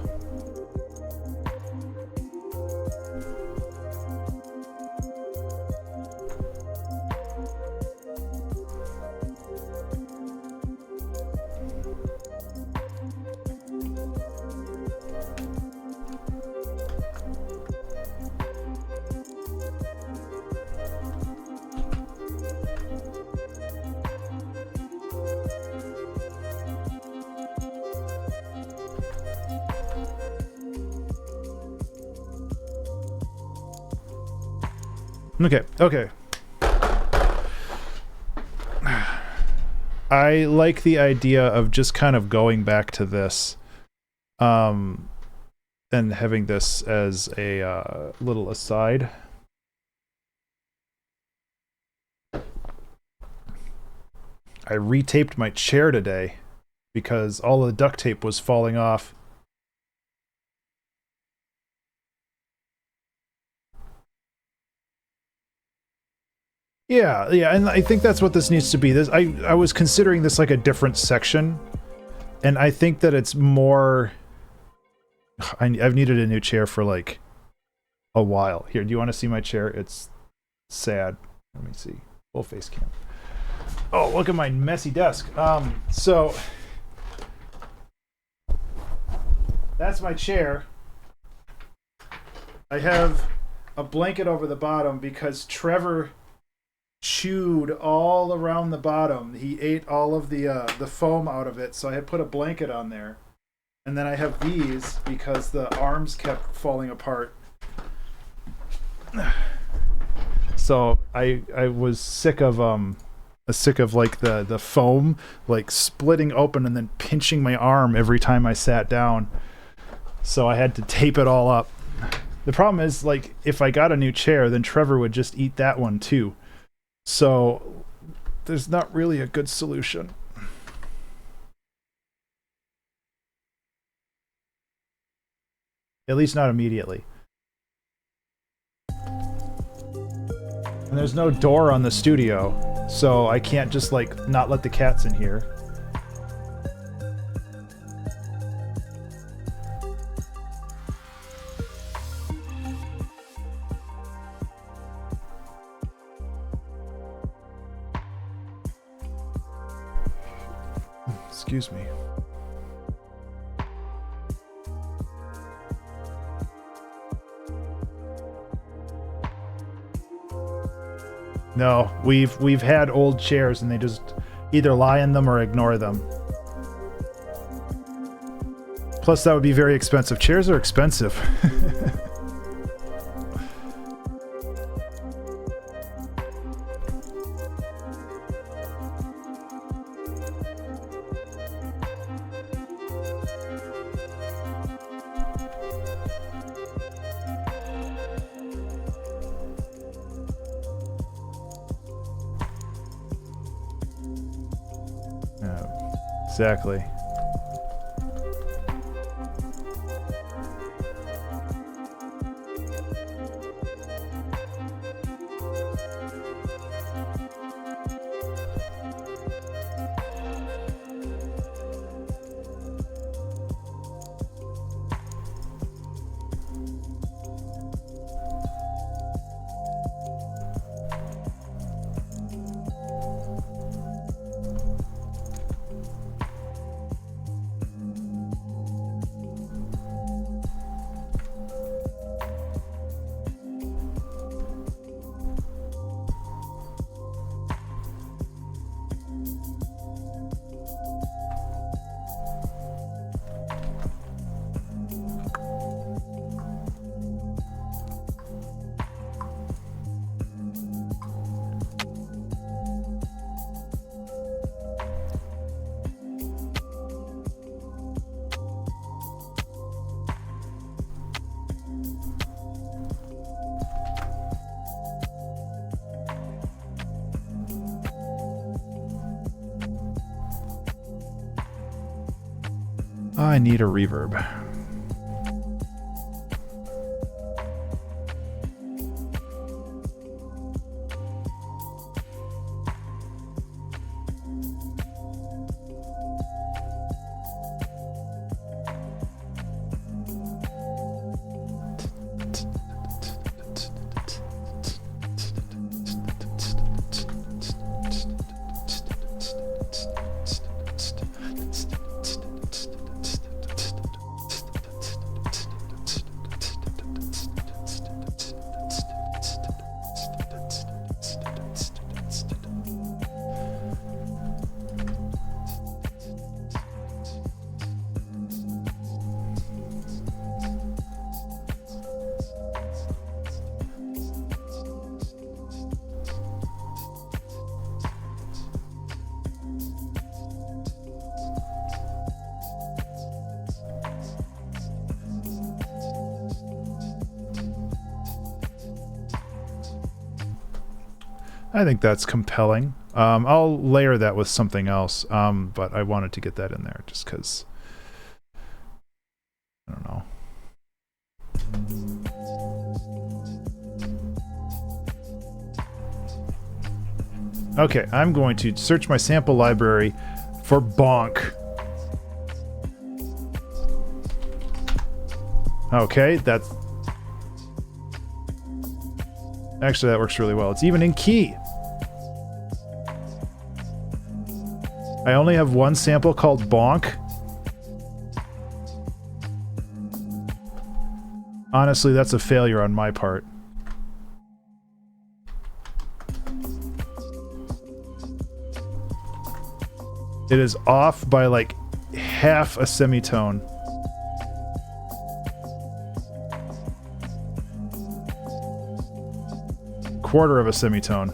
Speaker 1: Okay. I like the idea of just kind of going back to this, and having this as a little aside. I retaped my chair today because all the duct tape was falling off. Yeah, and I think that's what this needs to be. This I was considering this like a different section, and I think that it's more... I've needed a new chair for like a while. Here, do you want to see my chair? It's sad. Let me see. Full face cam. Oh, look at my messy desk. So that's my chair. I have a blanket over the bottom because Trevor chewed all around the bottom. He ate all of the foam out of it, so I had put a blanket on there. And then I have these because the arms kept falling apart. So I was sick of like the foam like splitting open and then pinching my arm every time I sat down. So I had to tape it all up. The problem is, like, if I got a new chair, then Trevor would just eat that one too. So there's not really a good solution. At least not immediately. And there's no door on the studio, so I can't just like not let the cats in here. Excuse me. No, we've had old chairs and they just either lie in them or ignore them. Plus that would be very expensive. Chairs are expensive. Exactly. I need a reverb. I think that's compelling. I'll layer that with something else, but I wanted to get that in there just because, I don't know. Okay, I'm going to search my sample library for bonk. Okay, that's... Actually, that works really well. It's even in key. I only have one sample called bonk. Honestly, that's a failure on my part. It is off by like half a semitone. Quarter of a semitone.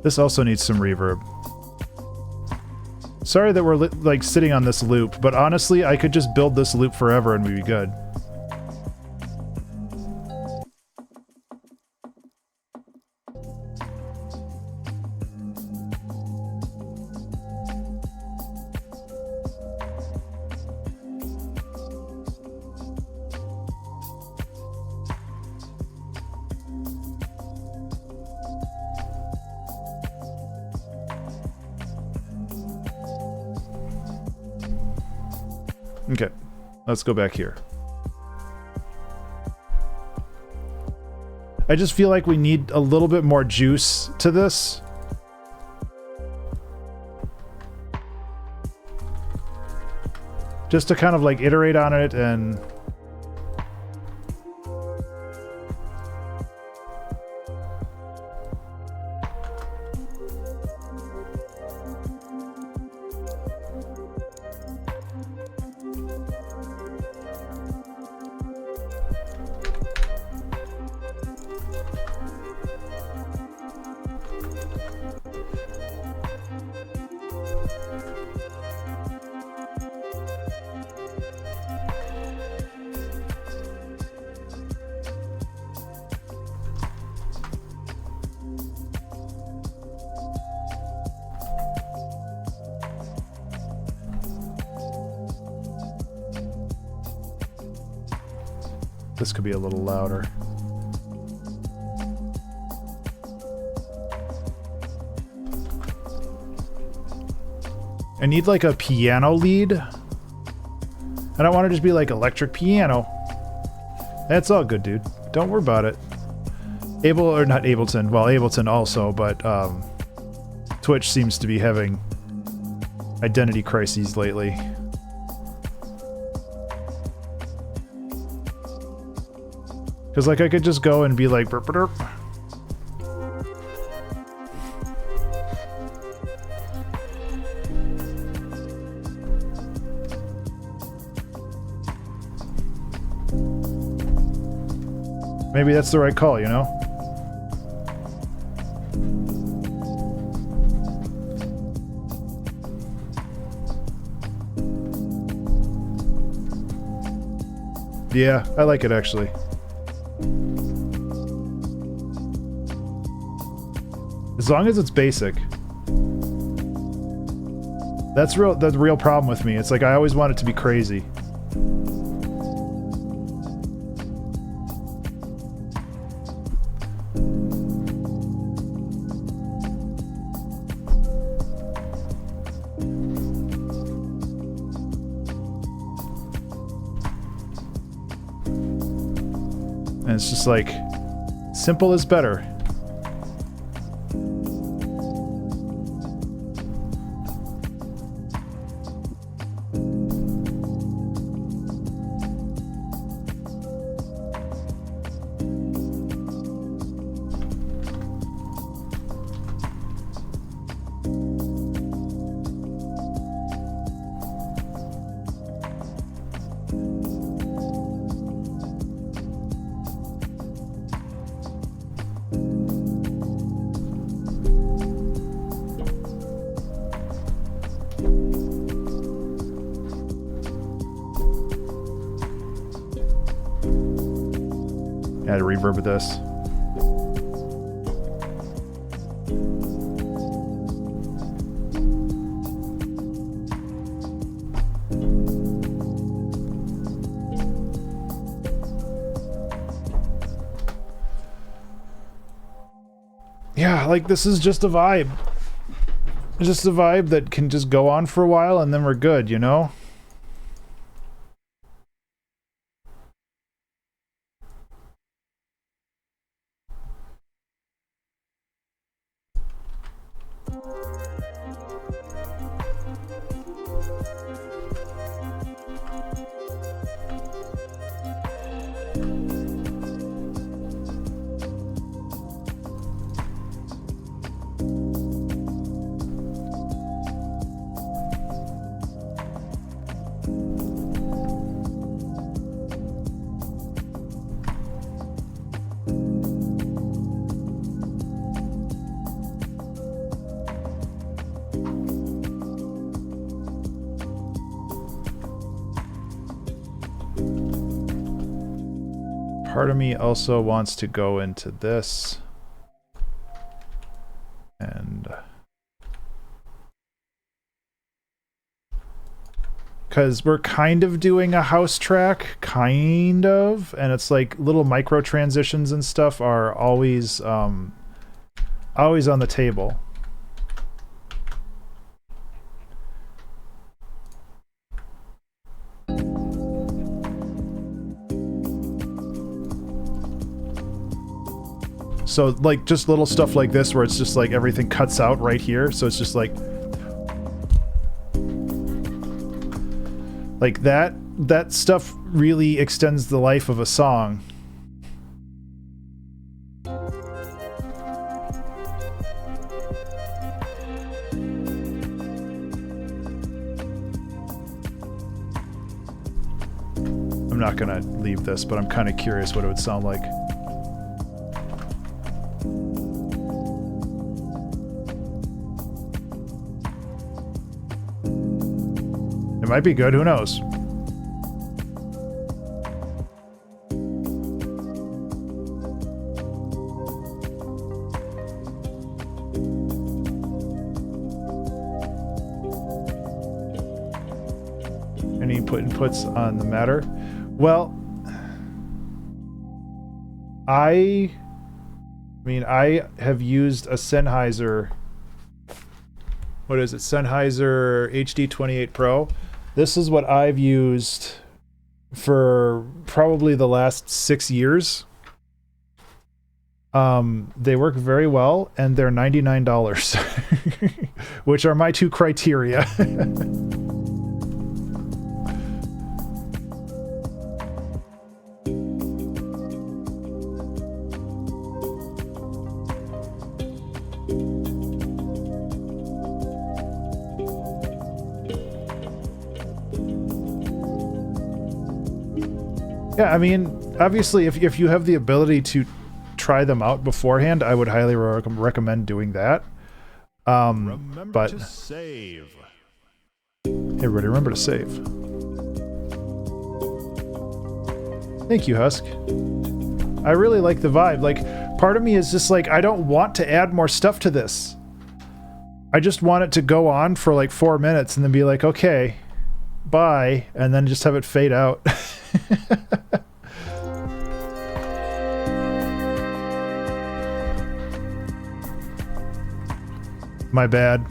Speaker 1: This also needs some reverb. Sorry that we're like sitting on this loop, but honestly, I could just build this loop forever and we'd be good. Okay, let's go back here. I just feel like we need a little bit more juice to this. Just to kind of like iterate on it and... This could be a little louder. I need like a piano lead. I don't want to just be like electric piano. That's all good, dude. Don't worry about it. Not Ableton. Well, Ableton also, but Twitch seems to be having identity crises lately. Because, like, I could just go and be like, burp, burp. Maybe that's the right call, you know? Yeah, I like it actually. As long as it's basic. That's the real problem with me. It's like I always want it to be crazy. And it's just like, simple is better. Add a reverb with this. Yeah, like this is just a vibe. Just a vibe that can just go on for a while and then we're good, you know? Part of me also wants to go into this and because we're kind of doing a house track, kind of, and it's like little micro transitions and stuff are always always on the table. So like just little stuff like this where it's just like everything cuts out right here. So it's just like that stuff really extends the life of a song. I'm not gonna leave this, but I'm kind of curious what it would sound like. It might be good, who knows? Any inputs on the matter? Well, I mean, I have used a Sennheiser. What is it? Sennheiser HD28 Pro. This is what I've used for probably the last 6 years. They work very well, and they're $99, which are my two criteria. Yeah, I mean, obviously, if you have the ability to try them out beforehand, I would highly recommend doing that.
Speaker 2: Remember to save.
Speaker 1: Hey, everybody, remember to save. Thank you, Husk. I really like the vibe. Like, part of me is just like, I don't want to add more stuff to this. I just want it to go on for like 4 minutes and then be like, okay, bye, and then just have it fade out. My bad.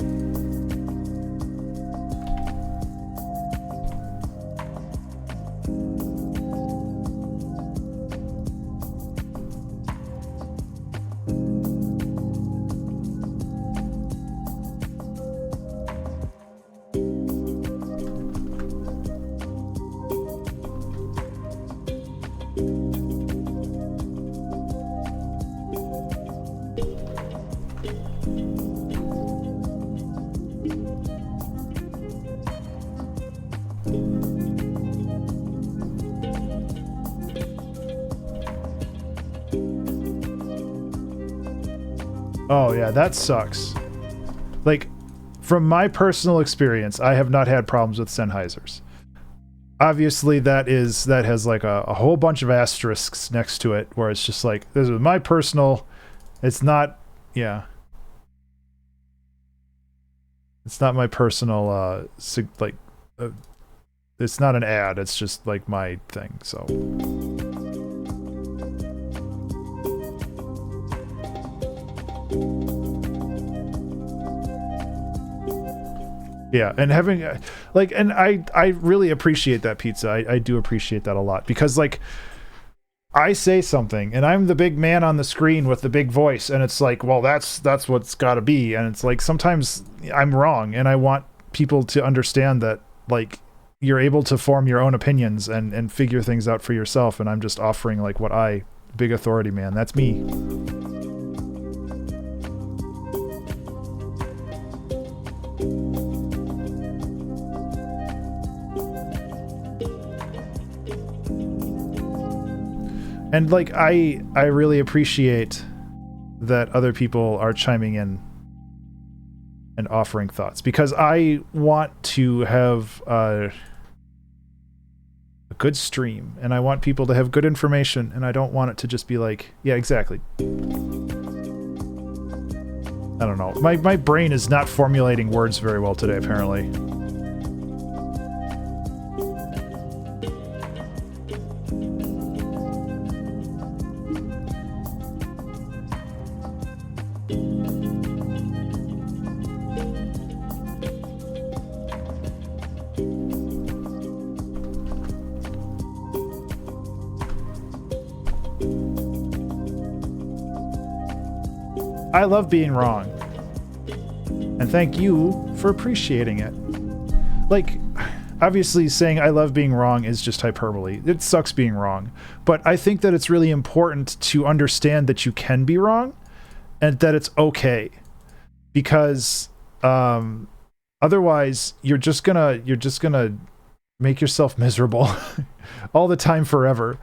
Speaker 1: Oh yeah, that sucks. Like, from my personal experience, I have not had problems with Sennheisers. Obviously, that has like a whole bunch of asterisks next to it, where it's just like, this is my personal. It's not, yeah. It's not my personal, it's not an ad. It's just like my thing. So. Yeah, and having like, and I really appreciate that, Pizza. I do appreciate that a lot, because like, I say something and I'm the big man on the screen with the big voice, and it's like, well, that's what's got to be, and it's like, sometimes I'm wrong, and I want people to understand that, like, you're able to form your own opinions and figure things out for yourself, and I'm just offering like what big authority man, that's me. And like, I really appreciate that other people are chiming in and offering thoughts, because I want to have a good stream, and I want people to have good information, and I don't want it to just be like, yeah, exactly. I don't know. My brain is not formulating words very well today, apparently. I love being wrong. And thank you for appreciating it. Like, obviously saying I love being wrong is just hyperbole. It sucks being wrong. But I think that it's really important to understand that you can be wrong and that it's okay. Because otherwise you're just gonna make yourself miserable all the time forever.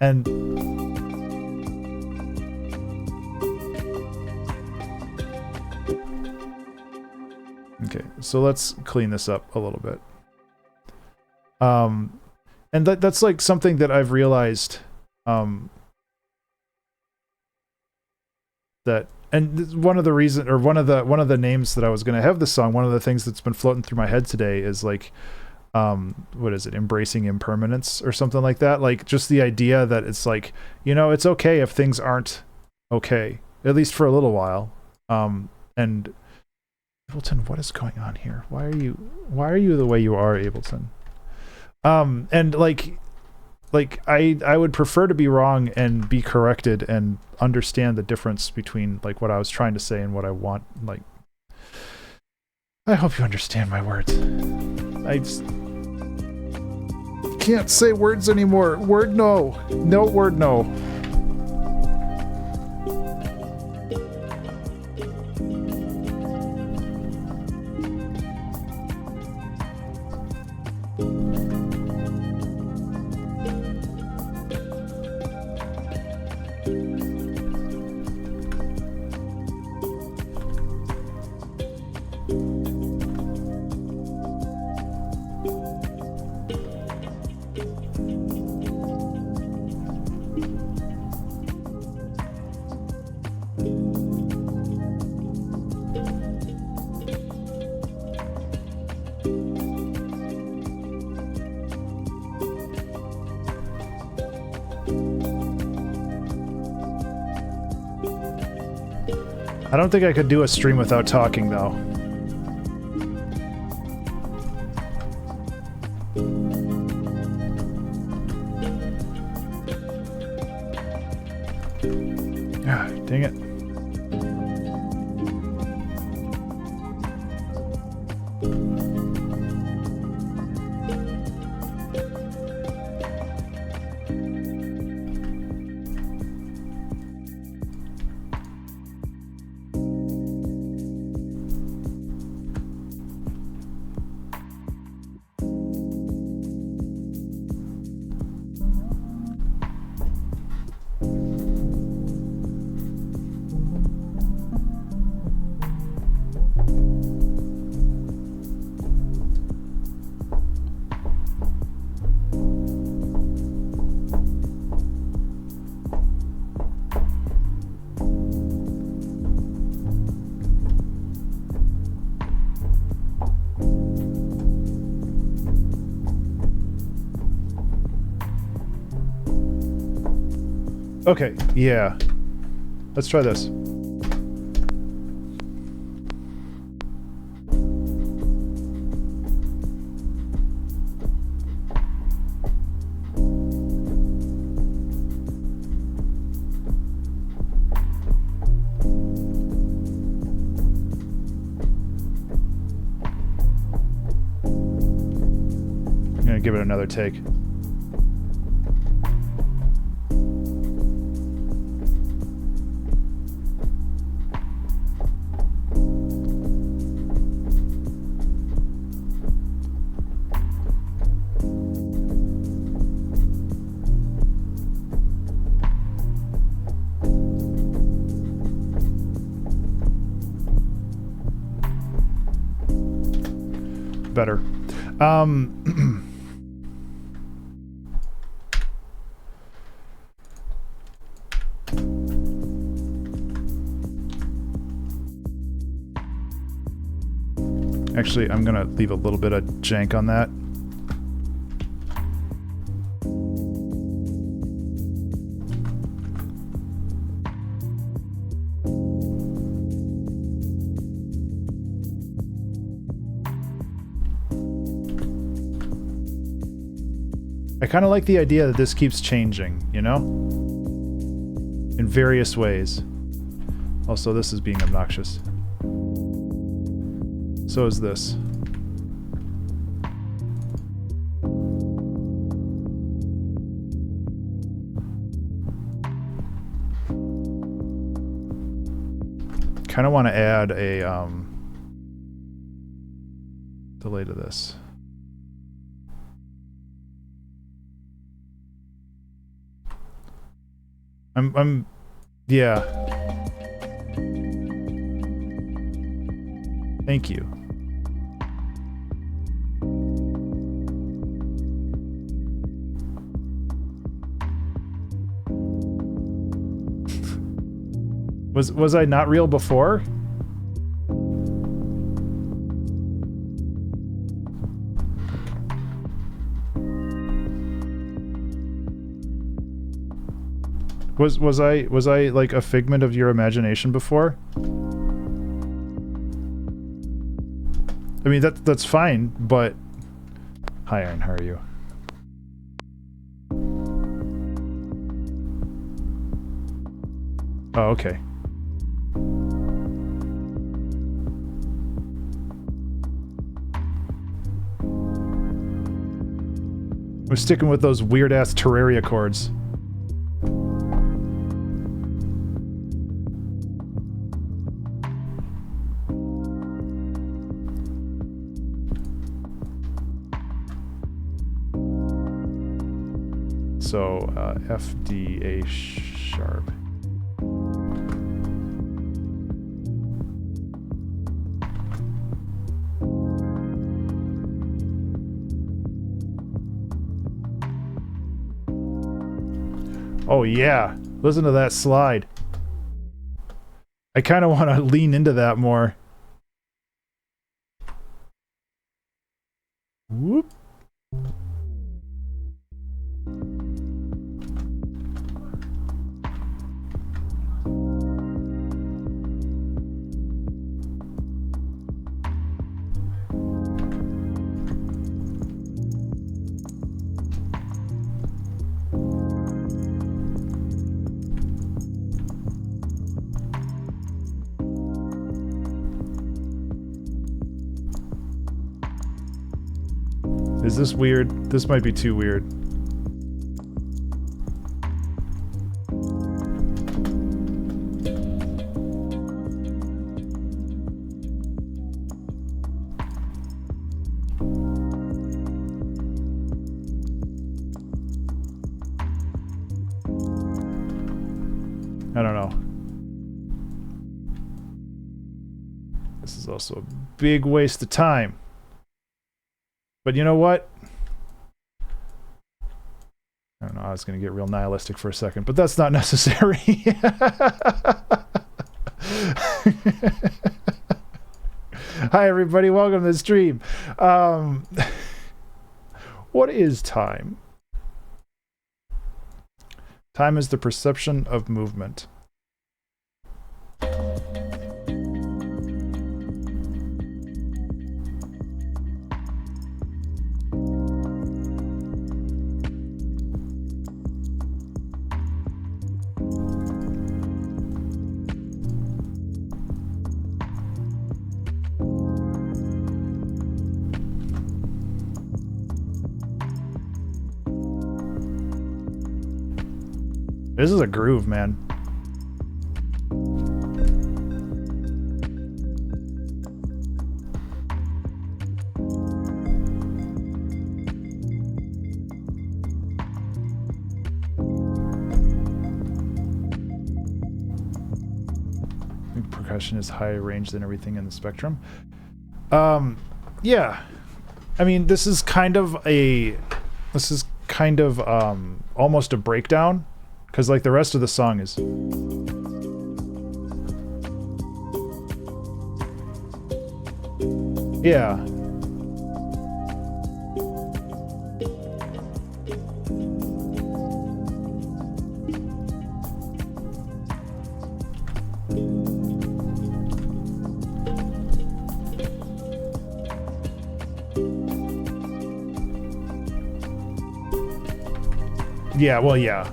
Speaker 1: And okay, so let's clean this up a little bit. And that's like something that I've realized, that, and one of the reason, or one of the names that I was going to have this song, one of the things that's been floating through my head today is like, what is it? Embracing impermanence or something like that. Like, just the idea that it's like, you know, it's okay if things aren't okay, at least for a little while. And Ableton, what is going on here? Why are you the way you are, Ableton? And like I would prefer to be wrong and be corrected and understand the difference between like what I was trying to say and what I want. Like, I hope you understand my words. I just can't say words anymore. Word no. No word no. I don't think I could do a stream without talking, though. Ah, dang it. Okay, yeah. Let's try this. I'm gonna give it another take. Better. Actually, I'm gonna leave a little bit of jank on that. I kind of like the idea that this keeps changing, you know? In various ways. Also, this is being obnoxious. So is this. Kind of want to add a delay to this. Yeah. Thank you. Was I not real before? Was I like a figment of your imagination before? I mean that's fine, but hi Aaron, how are you? Oh, okay. We're sticking with those weird-ass Terraria chords. So, F, D, A sharp. Oh yeah, listen to that slide. I kind of want to lean into that more. Whoop. Is this weird? This might be too weird. I don't know. This is also a big waste of time. But you know what? I don't know, I was going to get real nihilistic for a second, but that's not necessary. Hi everybody, welcome to the stream. What is time? Time is the perception of movement. This is a groove, man. I think percussion is higher range than everything in the spectrum. Yeah. I mean, this is kind of almost a breakdown. Because, like, the rest of the song is... Yeah. Yeah, well, yeah.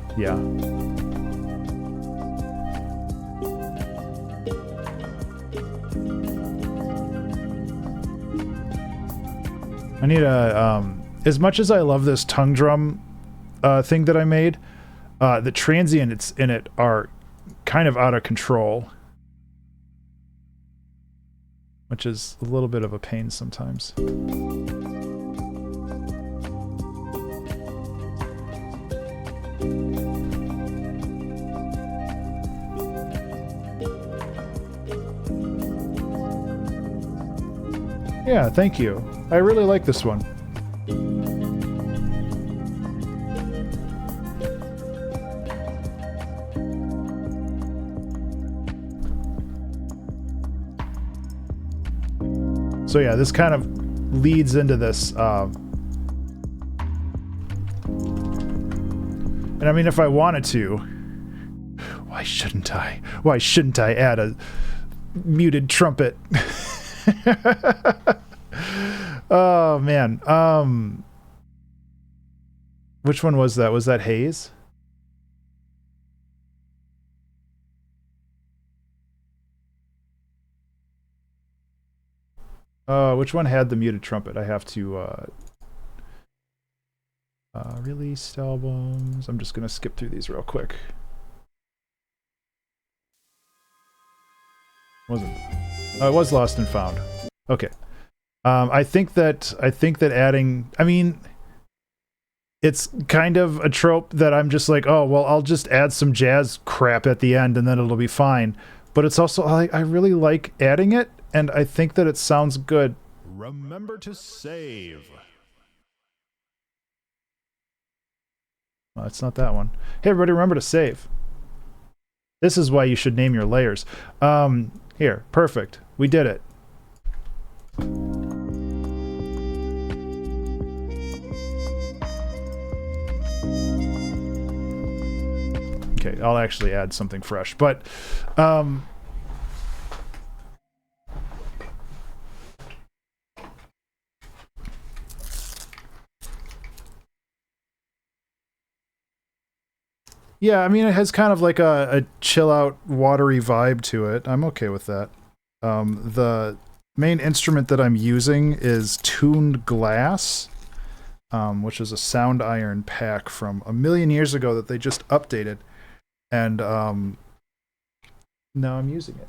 Speaker 1: I need a, as much as I love this tongue drum thing that I made, the transients in it are kind of out of control. Which is a little bit of a pain sometimes. Yeah, thank you. I really like this one. So yeah, this kind of leads into this. And I mean, if I wanted to, why shouldn't I? Why shouldn't I add a muted trumpet? Oh man. Which one was that? Was that Haze? Which one had the muted trumpet? I have to released albums. I'm just gonna skip through these real quick. Wasn't. Oh, it was Lost and Found. Okay. I think that adding, I mean, it's kind of a trope that I'm just like, oh, well, I'll just add some jazz crap at the end and then it'll be fine. But it's also, I really like adding it, and I think that it sounds good.
Speaker 2: Remember to save.
Speaker 1: Well, it's not that one. Hey, everybody, remember to save. This is why you should name your layers. Here, perfect. We did it. Okay, I'll actually add something fresh, but yeah, I mean, it has kind of like a chill out, watery vibe to it. I'm okay with that. The main instrument that I'm using is tuned glass, which is a sound iron pack from a million years ago that they just updated. And now I'm using it.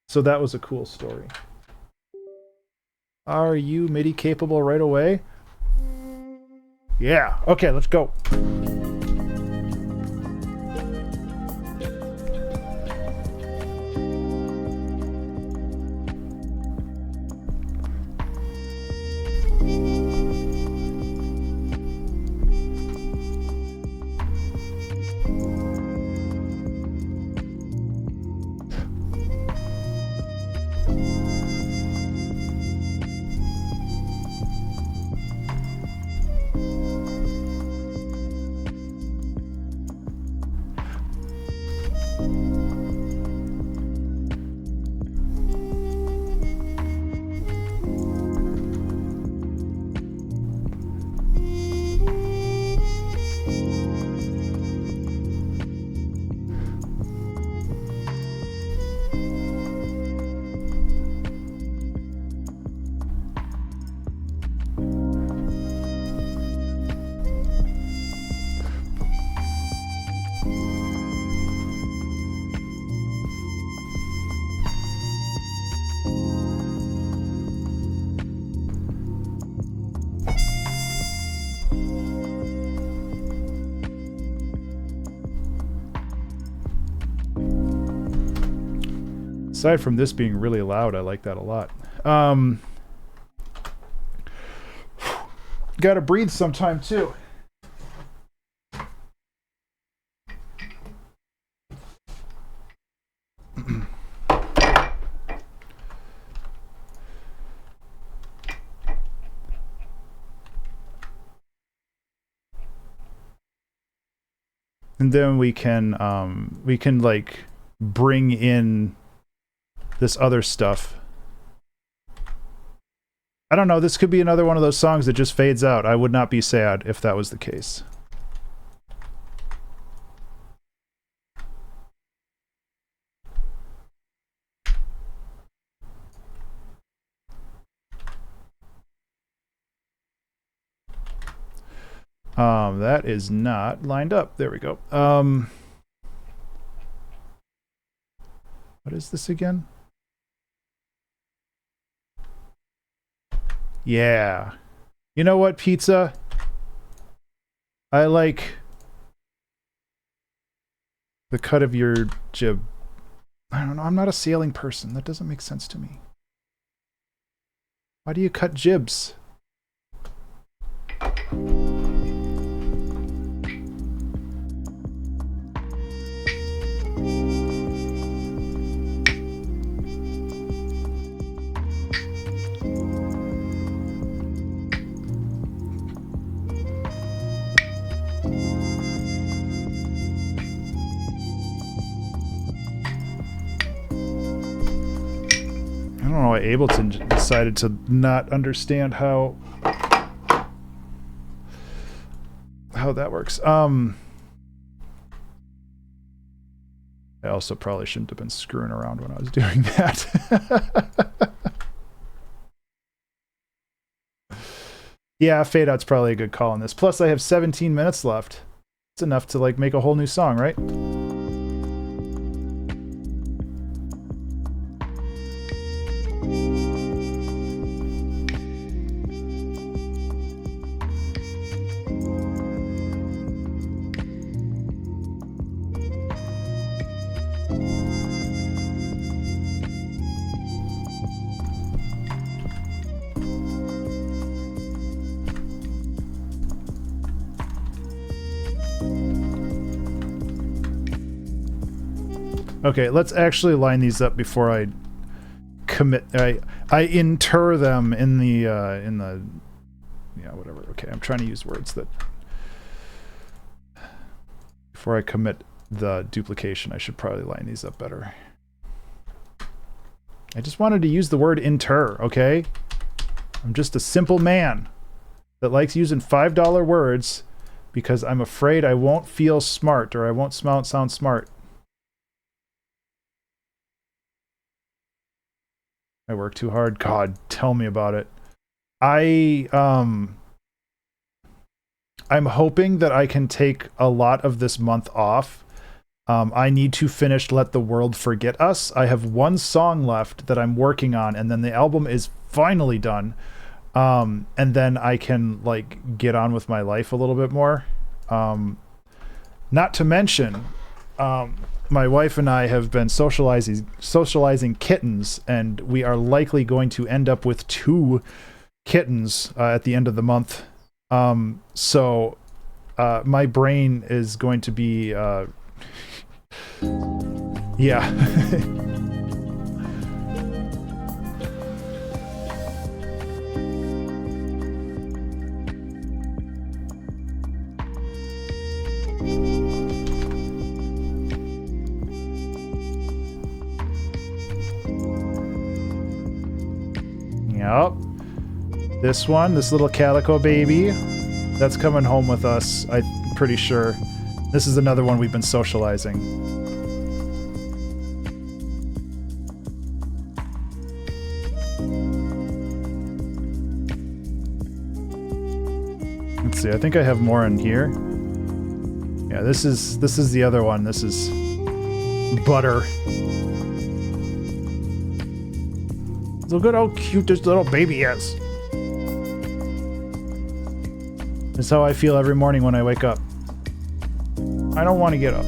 Speaker 1: So that was a cool story. Are you MIDI capable right away? Yeah. Okay, let's go. Aside from this being really loud, I like that a lot. Gotta breathe sometime too. And then we can like bring in this other stuff. I don't know, this could be another one of those songs that just fades out. I would not be sad if that was the case. That is not lined up. There we go. What is this again? Yeah. You know what, pizza? I like the cut of your jib. I don't know. I'm not a sailing person. That doesn't make sense to me. Why do you cut jibs? I don't know why Ableton decided to not understand how that works. I also probably shouldn't have been screwing around when I was doing that. Yeah, fade out's probably a good call on this. Plus I have 17 minutes left. It's enough to like make a whole new song, right? Okay, let's actually line these up before I commit. I inter them in the yeah, whatever. Okay, I'm trying to use words that before I commit the duplication, I should probably line these up better. I just wanted to use the word inter, okay? I'm just a simple man that likes using $5 words because I'm afraid I won't feel smart or I won't sound smart. I work too hard. God, tell me about it. I'm hoping that I can take a lot of this month off. I need to finish Let the World Forget Us. I have one song left that I'm working on, and then the album is finally done. And then I can like get on with my life a little bit more. Not to mention, my wife and I have been socializing kittens, and we are likely going to end up with 2 kittens at the end of the month. So my brain is going to be yeah. Yep. This one, this little calico baby, that's coming home with us, I'm pretty sure. This is another one we've been socializing. Let's see, I think I have more in here. Yeah, this is the other one. This is Butter. Look at how cute this little baby is. That's how I feel every morning when I wake up. I don't want to get up.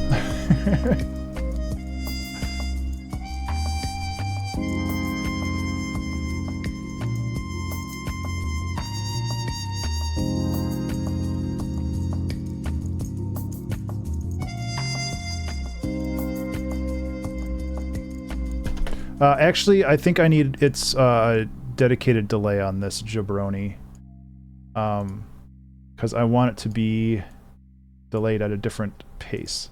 Speaker 1: Actually, I think I need its dedicated delay on this jabroni. Because I want it to be delayed at a different pace.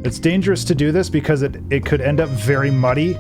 Speaker 1: It's dangerous to do this because it could end up very muddy.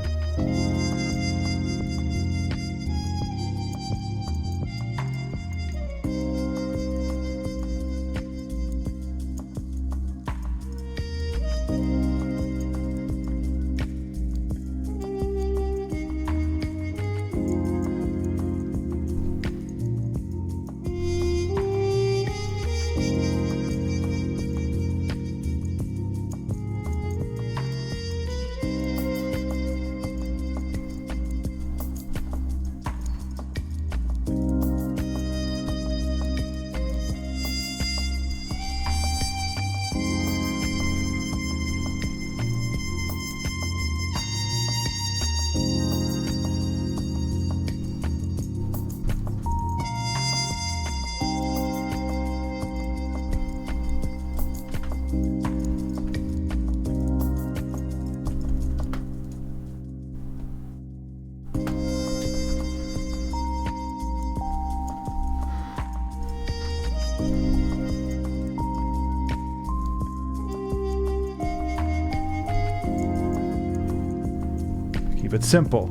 Speaker 1: Keep it simple.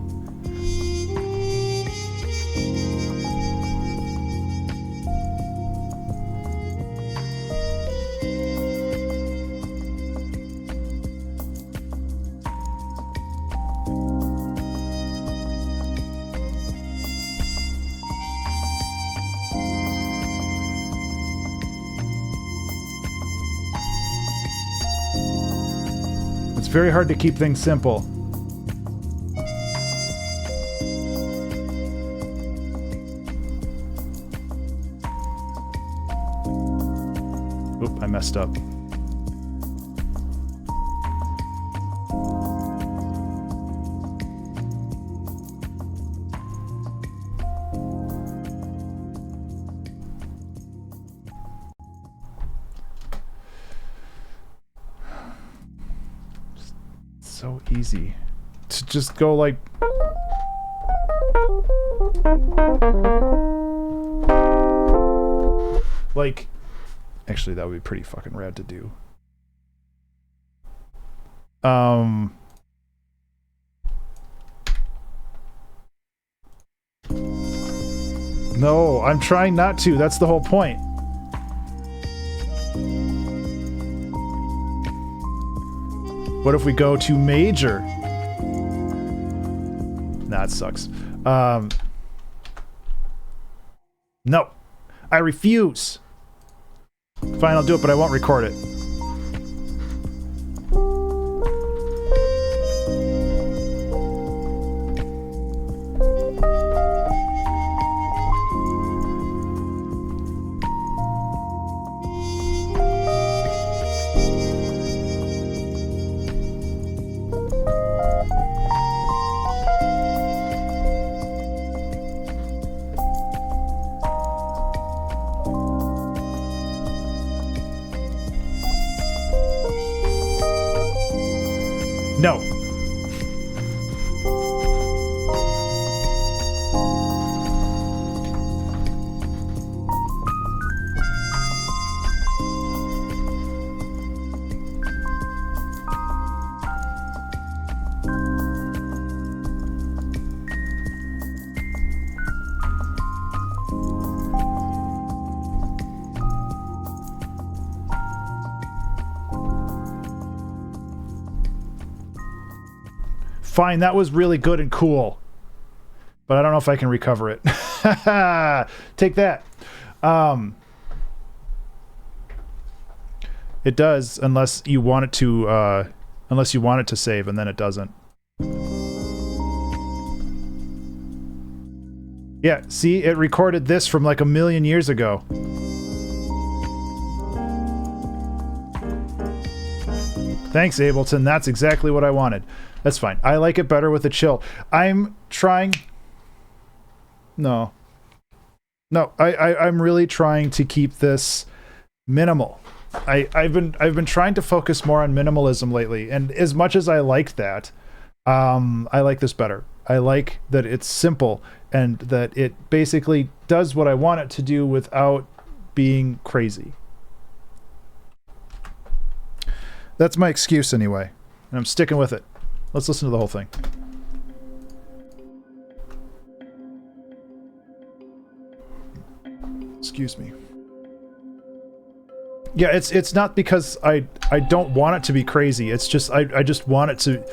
Speaker 1: It's very hard to keep things simple. Oop, I messed up. So easy to just go like actually that would be pretty fucking rad to do. No, I'm trying not to. That's the whole point. What if we go to major? Nah, it sucks. No. I refuse. Fine, I'll do it, but I won't record it. No. Fine, that was really good and cool. But I don't know if I can recover it. Take that. It does unless you want it to save, and then it doesn't. Yeah, see, it recorded this from like 1,000,000 years ago. Thanks, Ableton. That's exactly what I wanted. That's fine. I like it better with a chill. I'm trying... No. No, I'm really trying to keep this minimal. I've been trying to focus more on minimalism lately, and as much as I like that, I like this better. I like that it's simple and that it basically does what I want it to do without being crazy. That's my excuse anyway, and I'm sticking with it. Let's listen to the whole thing. Excuse me. Yeah, it's not because I don't want it to be crazy. It's just I just want it to...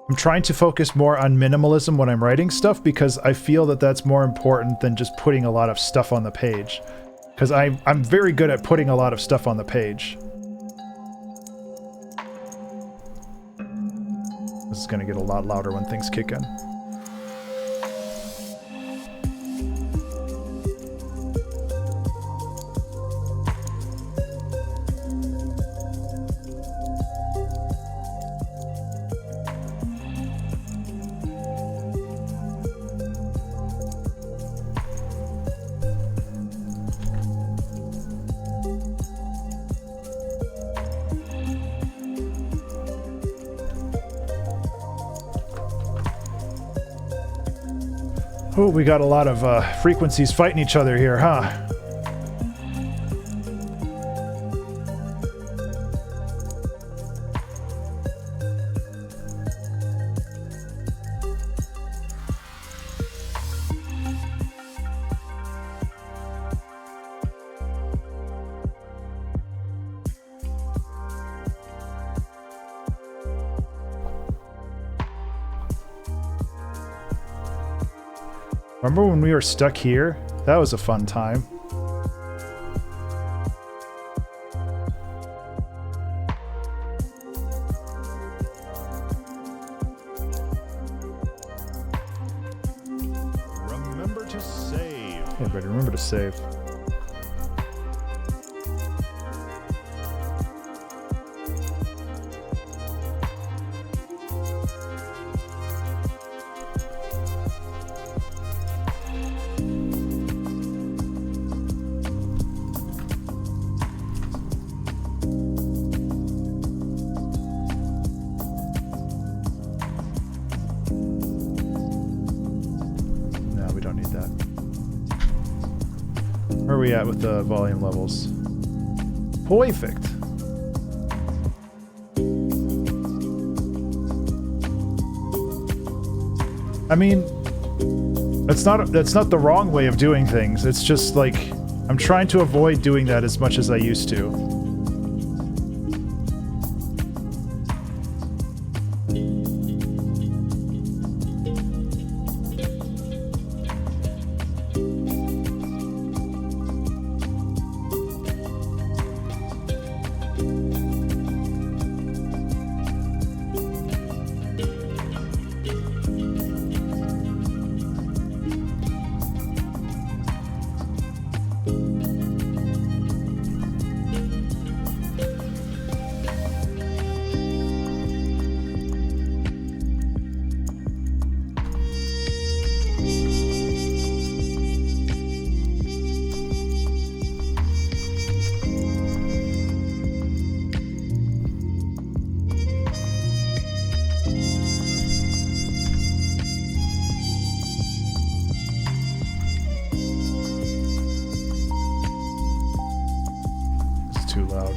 Speaker 1: I'm trying to focus more on minimalism when I'm writing stuff because I feel that that's more important than just putting a lot of stuff on the page. Because I'm very good at putting a lot of stuff on the page. This is going to get a lot louder when things kick in. Oh, we got a lot of frequencies fighting each other here, huh? Remember when we were stuck here? That was a fun time.
Speaker 2: Remember to save.
Speaker 1: Yeah, everybody remember to save. Where are we at with the volume levels? Perfect. I mean, That's not the wrong way of doing things. It's just like I'm trying to avoid doing that as much as I used to. Too loud.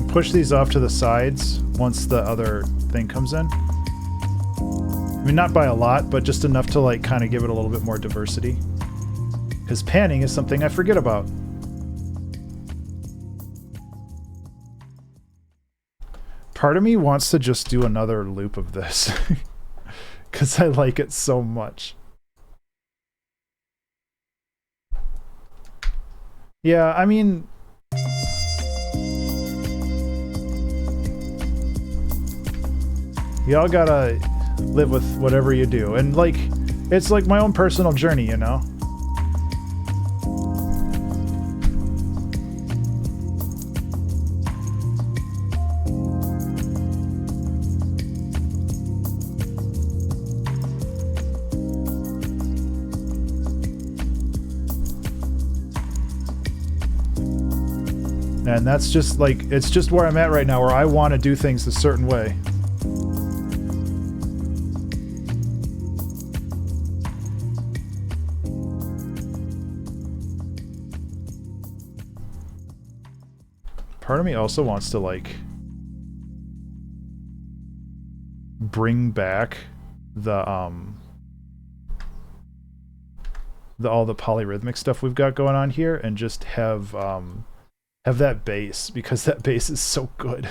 Speaker 1: Push these off to the sides once the other thing comes in. I mean, not by a lot, but just enough to like kind of give it a little bit more diversity. Because panning is something I forget about. Part of me wants to just do another loop of this. Because I like it so much. Yeah, I mean... Y'all gotta live with whatever you do. And, like, it's like my own personal journey, you know? And that's just, like, it's just where I'm at right now, where I want to do things a certain way. Part of me also wants to, like, bring back the all the polyrhythmic stuff we've got going on here and just have that bass, because that bass is so good.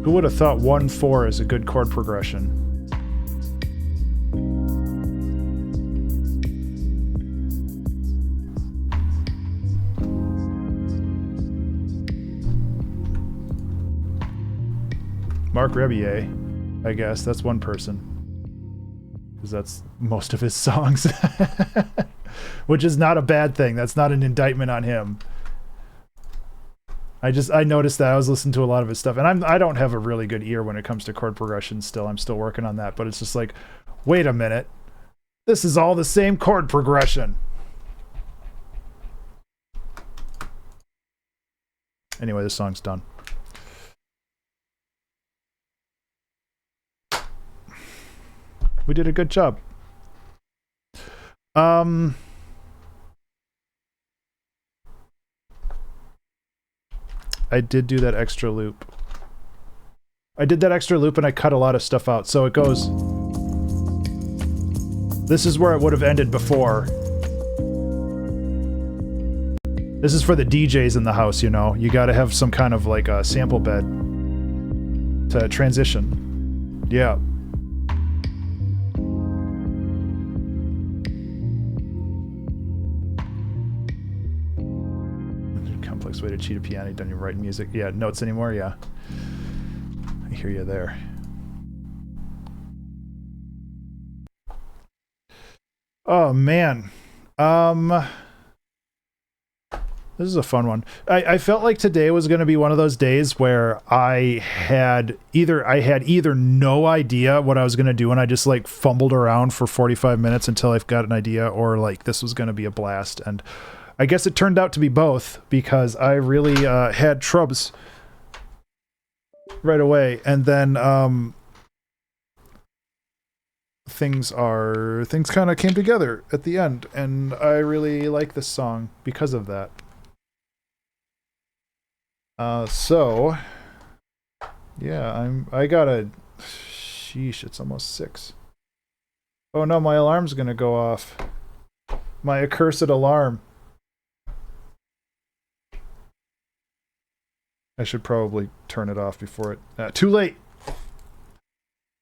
Speaker 1: Who would have thought 1-4 is a good chord progression? Mark Rebier, I guess. That's one person. Because that's most of his songs. Which is not a bad thing. That's not an indictment on him. I noticed that I was listening to a lot of his stuff, and I don't have a really good ear when it comes to chord progression still. I'm still working on that, but it's just like, wait a minute. This is all the same chord progression. Anyway, this song's done. We did a good job. I did do that extra loop. I did that extra loop and I cut a lot of stuff out. So it goes... This is where it would have ended before. This is for the DJs in the house, you know. You gotta have some kind of like a sample bed to transition. Yeah. Complex way to cheat a piano. Done you writing music? Yeah, notes anymore? Yeah. I hear you there. Oh man. This is a fun one. I felt like today was going to be one of those days where I had either no idea what I was going to do and I just like fumbled around for 45 minutes until I've got an idea, or like this was going to be a blast. And I guess it turned out to be both, because I really had trubs right away, and then things kind of came together at the end, and I really like this song because of that. So yeah, sheesh, it's almost 6. Oh no, my alarm's gonna go off. My accursed alarm. I should probably turn it off before it... too late!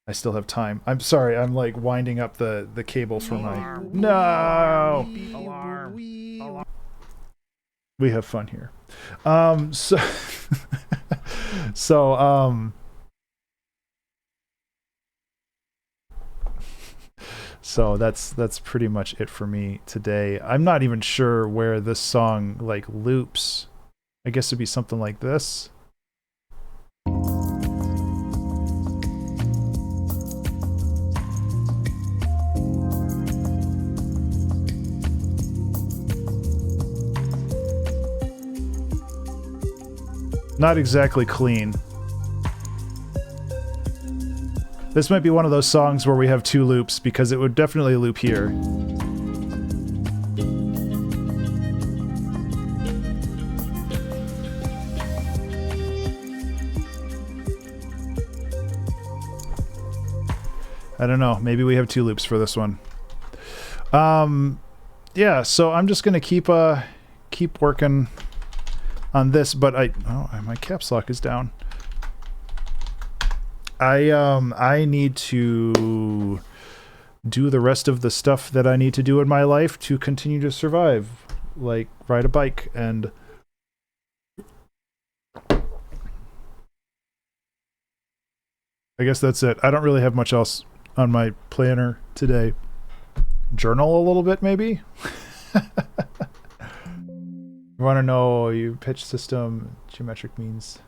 Speaker 1: I still have time. I'm sorry, I'm like winding up the cable for my... No! Alarm. We have fun here. So that's pretty much it for me today. I'm not even sure where this song like loops. I guess it'd be something like this. Not exactly clean. This might be one of those songs where we have 2 loops, because it would definitely loop here. I don't know. Maybe we have 2 loops for this one. Yeah, so I'm just gonna keep working on this, but my caps lock is down. I need to do the rest of the stuff that I need to do in my life to continue to survive, like ride a bike, and I guess that's it. I don't really have much else on my planner today. Journal a little bit, maybe? You want to know your pitch system, geometric means?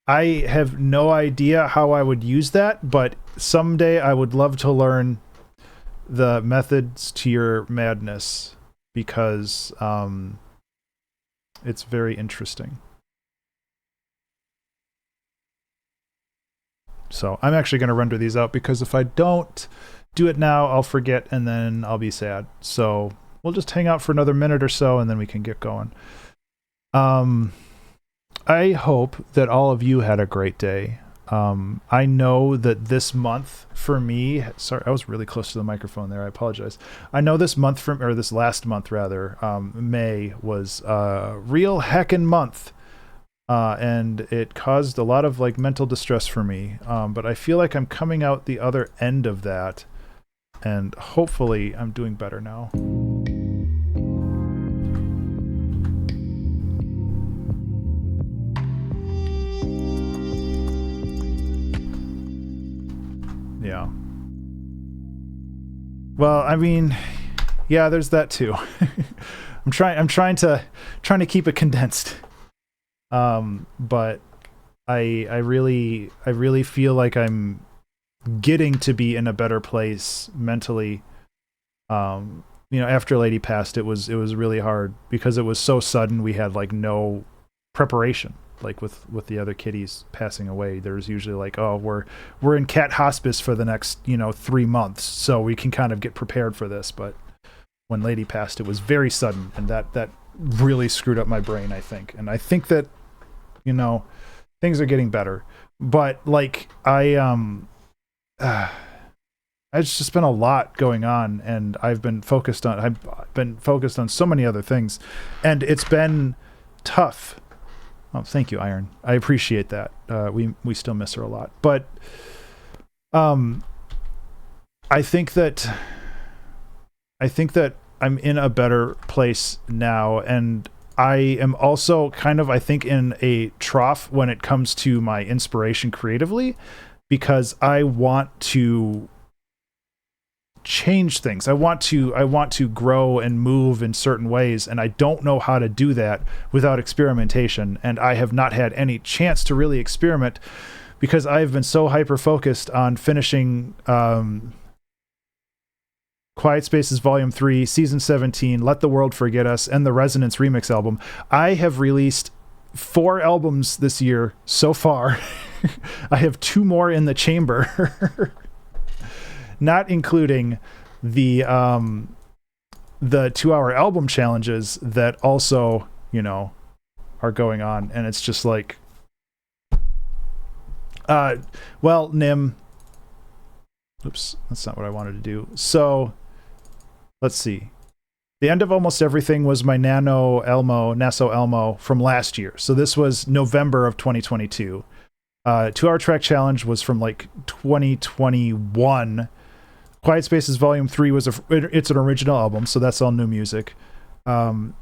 Speaker 1: I have no idea how I would use that, but someday I would love to learn the methods to your madness, because it's very interesting. So I'm actually going to render these out, because if I don't do it now, I'll forget and then I'll be sad. So we'll just hang out for another minute or so and then we can get going. I hope that all of you had a great day. I know that this month for me, sorry, I was really close to the microphone there. I apologize. I know this month this last month rather, May was a real heckin' month. And it caused a lot of like mental distress for me. But I feel like I'm coming out the other end of that, and hopefully I'm doing better now. Yeah. Well, I mean, yeah, there's that too. I'm trying to keep it condensed. But I really feel like I'm getting to be in a better place mentally. After Lady passed, it was really hard because it was so sudden. We had like no preparation, like with the other kitties passing away. There's usually like, oh, we're in cat hospice for the next, 3 months. So we can kind of get prepared for this. But when Lady passed, it was very sudden. And that really screwed up my brain, I think. And I think that you know, things are getting better. But like it's just been a lot going on, and I've been focused on so many other things, and it's been tough. Oh, thank you, Iron. I appreciate that. We still miss her a lot, but I think that I'm in a better place now, and I am also kind of, I think, in a trough when it comes to my inspiration creatively, because I want to change things. I want to grow and move in certain ways, and I don't know how to do that without experimentation, and I have not had any chance to really experiment because I have been so hyper focused on finishing Quiet Spaces Volume 3, Season 17, Let the World Forget Us, and the Resonance Remix album. I have released 4 albums this year so far. I have 2 more in the chamber. Not including the 2-hour album challenges that also, you know, are going on. And it's just like, well, Nim, oops, that's not what I wanted to do. So let's see. The end of almost everything was my Naso Elmo from last year. So this was November of 2022. 2-hour track challenge was from like 2021. Quiet Spaces Volume 3 it's an original album, so that's all new music.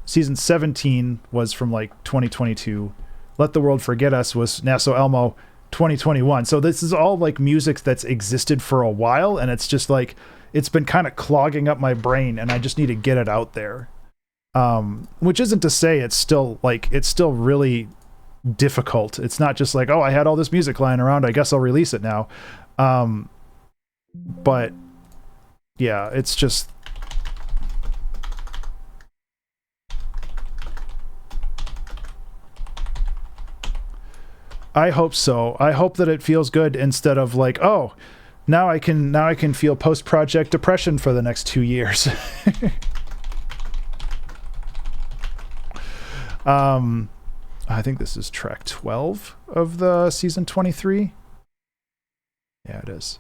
Speaker 1: Season 17 was from like 2022. Let the World Forget Us was Naso Elmo 2021. So this is all like music that's existed for a while, and it's just like, it's been kind of clogging up my brain, and I just need to get it out there. Which isn't to say it's still really difficult. It's not just like, oh, I had all this music lying around, I guess I'll release it now. But yeah, it's just, I hope so. I hope that it feels good instead of like, oh, now I can feel post-project depression for the next 2 years. I think this is track 12 of the season 23. Yeah, it is.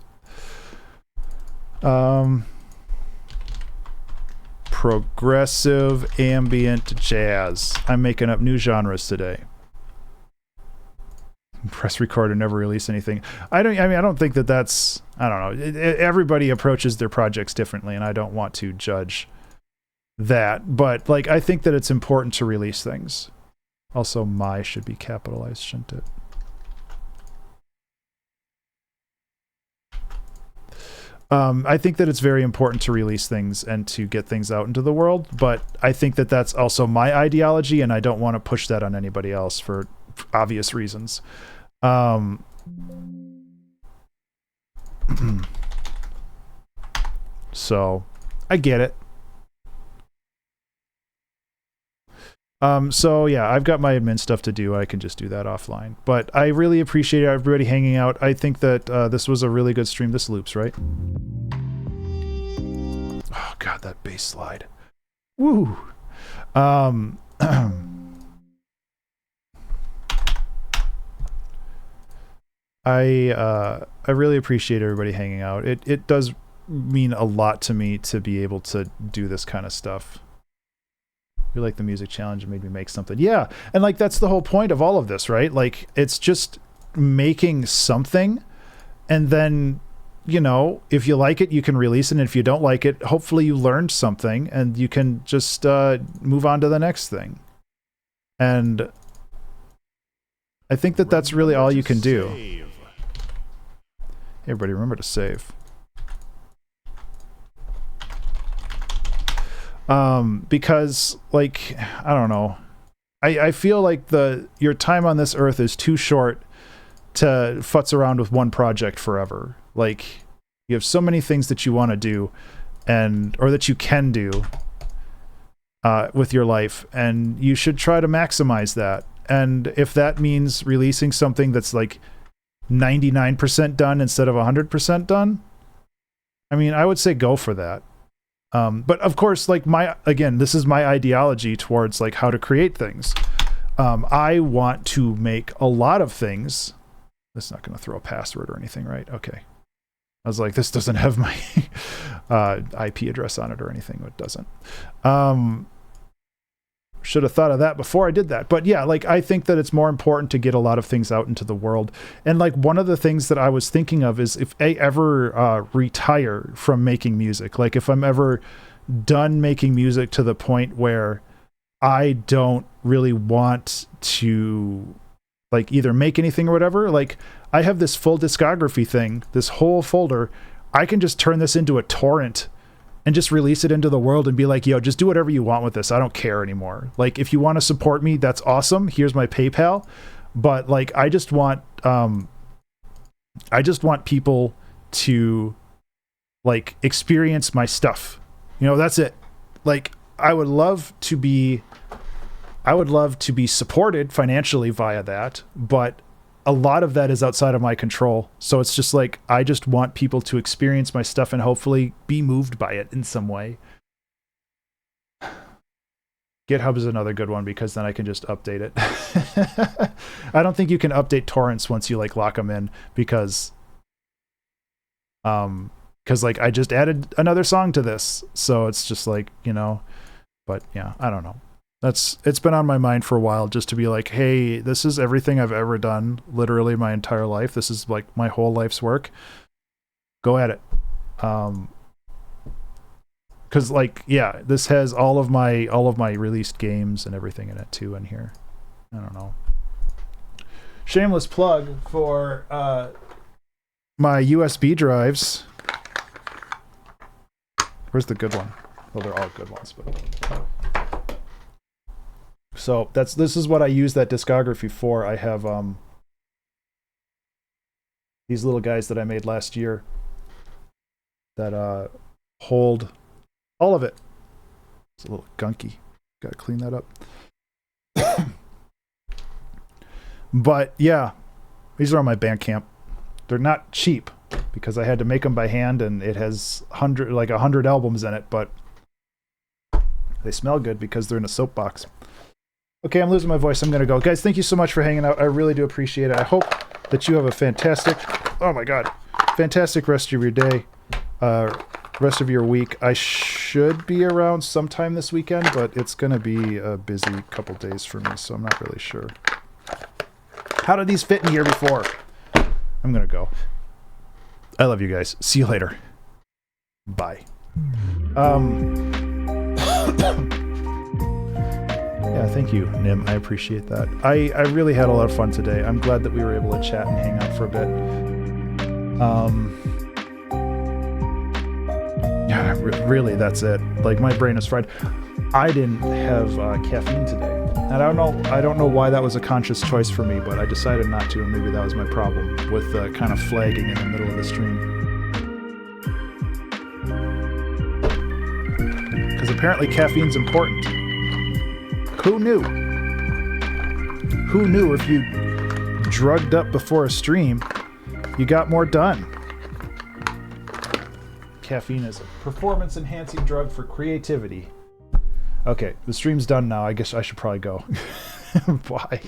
Speaker 1: Progressive ambient jazz. I'm making up new genres today. Press record and never release anything. I don't think that's, I don't know. Everybody approaches their projects differently, and I don't want to judge that, but like, I think that it's important to release things. Also, my should be capitalized, shouldn't it? I think that it's very important to release things and to get things out into the world, but I think that that's also my ideology, and I don't want to push that on anybody else for obvious reasons. So I get it. So yeah, I've got my admin stuff to do. I can just do that offline, but I really appreciate everybody hanging out. I think that this was a really good stream. This loops, right? Oh god, that bass slide. Woo. I really appreciate everybody hanging out. It does mean a lot to me to be able to do this kind of stuff. You like the music challenge and made me make something. Yeah, and like, that's the whole point of all of this, right? Like, it's just making something, and then, you know, if you like it, you can release it, and if you don't like it, hopefully you learned something, and you can just move on to the next thing. And I think that that's really all you can do. Hey, everybody, remember to save. Because, like, I don't know. I feel like your time on this earth is too short to futz around with one project forever. Like, you have so many things that you want to do, or that you can do with your life, and you should try to maximize that. And if that means releasing something that's like 99% done instead of 100% done, I mean, I would say go for that. But of course, like, this is my ideology towards like how to create things. I want to make a lot of things. That's not going to throw a password or anything, right? Okay. I was like, this doesn't have my IP address on it or anything. It doesn't. Should have thought of that before I did that. But yeah, like, I think that it's more important to get a lot of things out into the world. And like, one of the things that I was thinking of is if I ever retire from making music, like if I'm ever done making music to the point where I don't really want to like either make anything or whatever, like I have this full discography thing, this whole folder. I can just turn this into a torrent and just release it into the world and be like, yo, just do whatever you want with this. I don't care anymore. Like, if you want to support me, that's awesome. Here's my PayPal. But like, I just want people to like experience my stuff. You know, that's it. Like, I would love to be supported financially via that, but a lot of that is outside of my control. So it's just like, I just want people to experience my stuff and hopefully be moved by it in some way. GitHub is another good one because then I can just update it. I don't think you can update torrents once you like lock them in because like I just added another song to this. So it's just like, you know, but yeah, I don't know. It's been on my mind for a while just to be like, hey, this is everything I've ever done, literally my entire life. This is like my whole life's work. Go at it. Cause like, yeah, this has all of my released games and everything in it too in here. I don't know. Shameless plug for my USB drives. Where's the good one? Well, they're all good ones, but so this is what I use that discography for. I have these little guys that I made last year that hold all of it. It's a little gunky. Gotta clean that up. But yeah, these are on my Bandcamp. They're not cheap because I had to make them by hand, and it has 100 albums in it, but they smell good because they're in a soap box. Okay, I'm losing my voice. I'm going to go. Guys, thank you so much for hanging out. I really do appreciate it. I hope that you have a fantastic rest of your day, rest of your week. I should be around sometime this weekend, but it's going to be a busy couple days for me, so I'm not really sure. How did these fit in here before? I'm going to go. I love you guys. See you later. Bye. Yeah, thank you, Nim. I appreciate that. I really had a lot of fun today. I'm glad that we were able to chat and hang out for a bit. Yeah, really, that's it. Like, my brain is fried. I didn't have caffeine today. And I don't know why that was a conscious choice for me, but I decided not to, and maybe that was my problem with kind of flagging in the middle of the stream. Because apparently caffeine's important. Who knew? Who knew if you drugged up before a stream, you got more done? Caffeine is a performance-enhancing drug for creativity. Okay, the stream's done now. I guess I should probably go. Bye.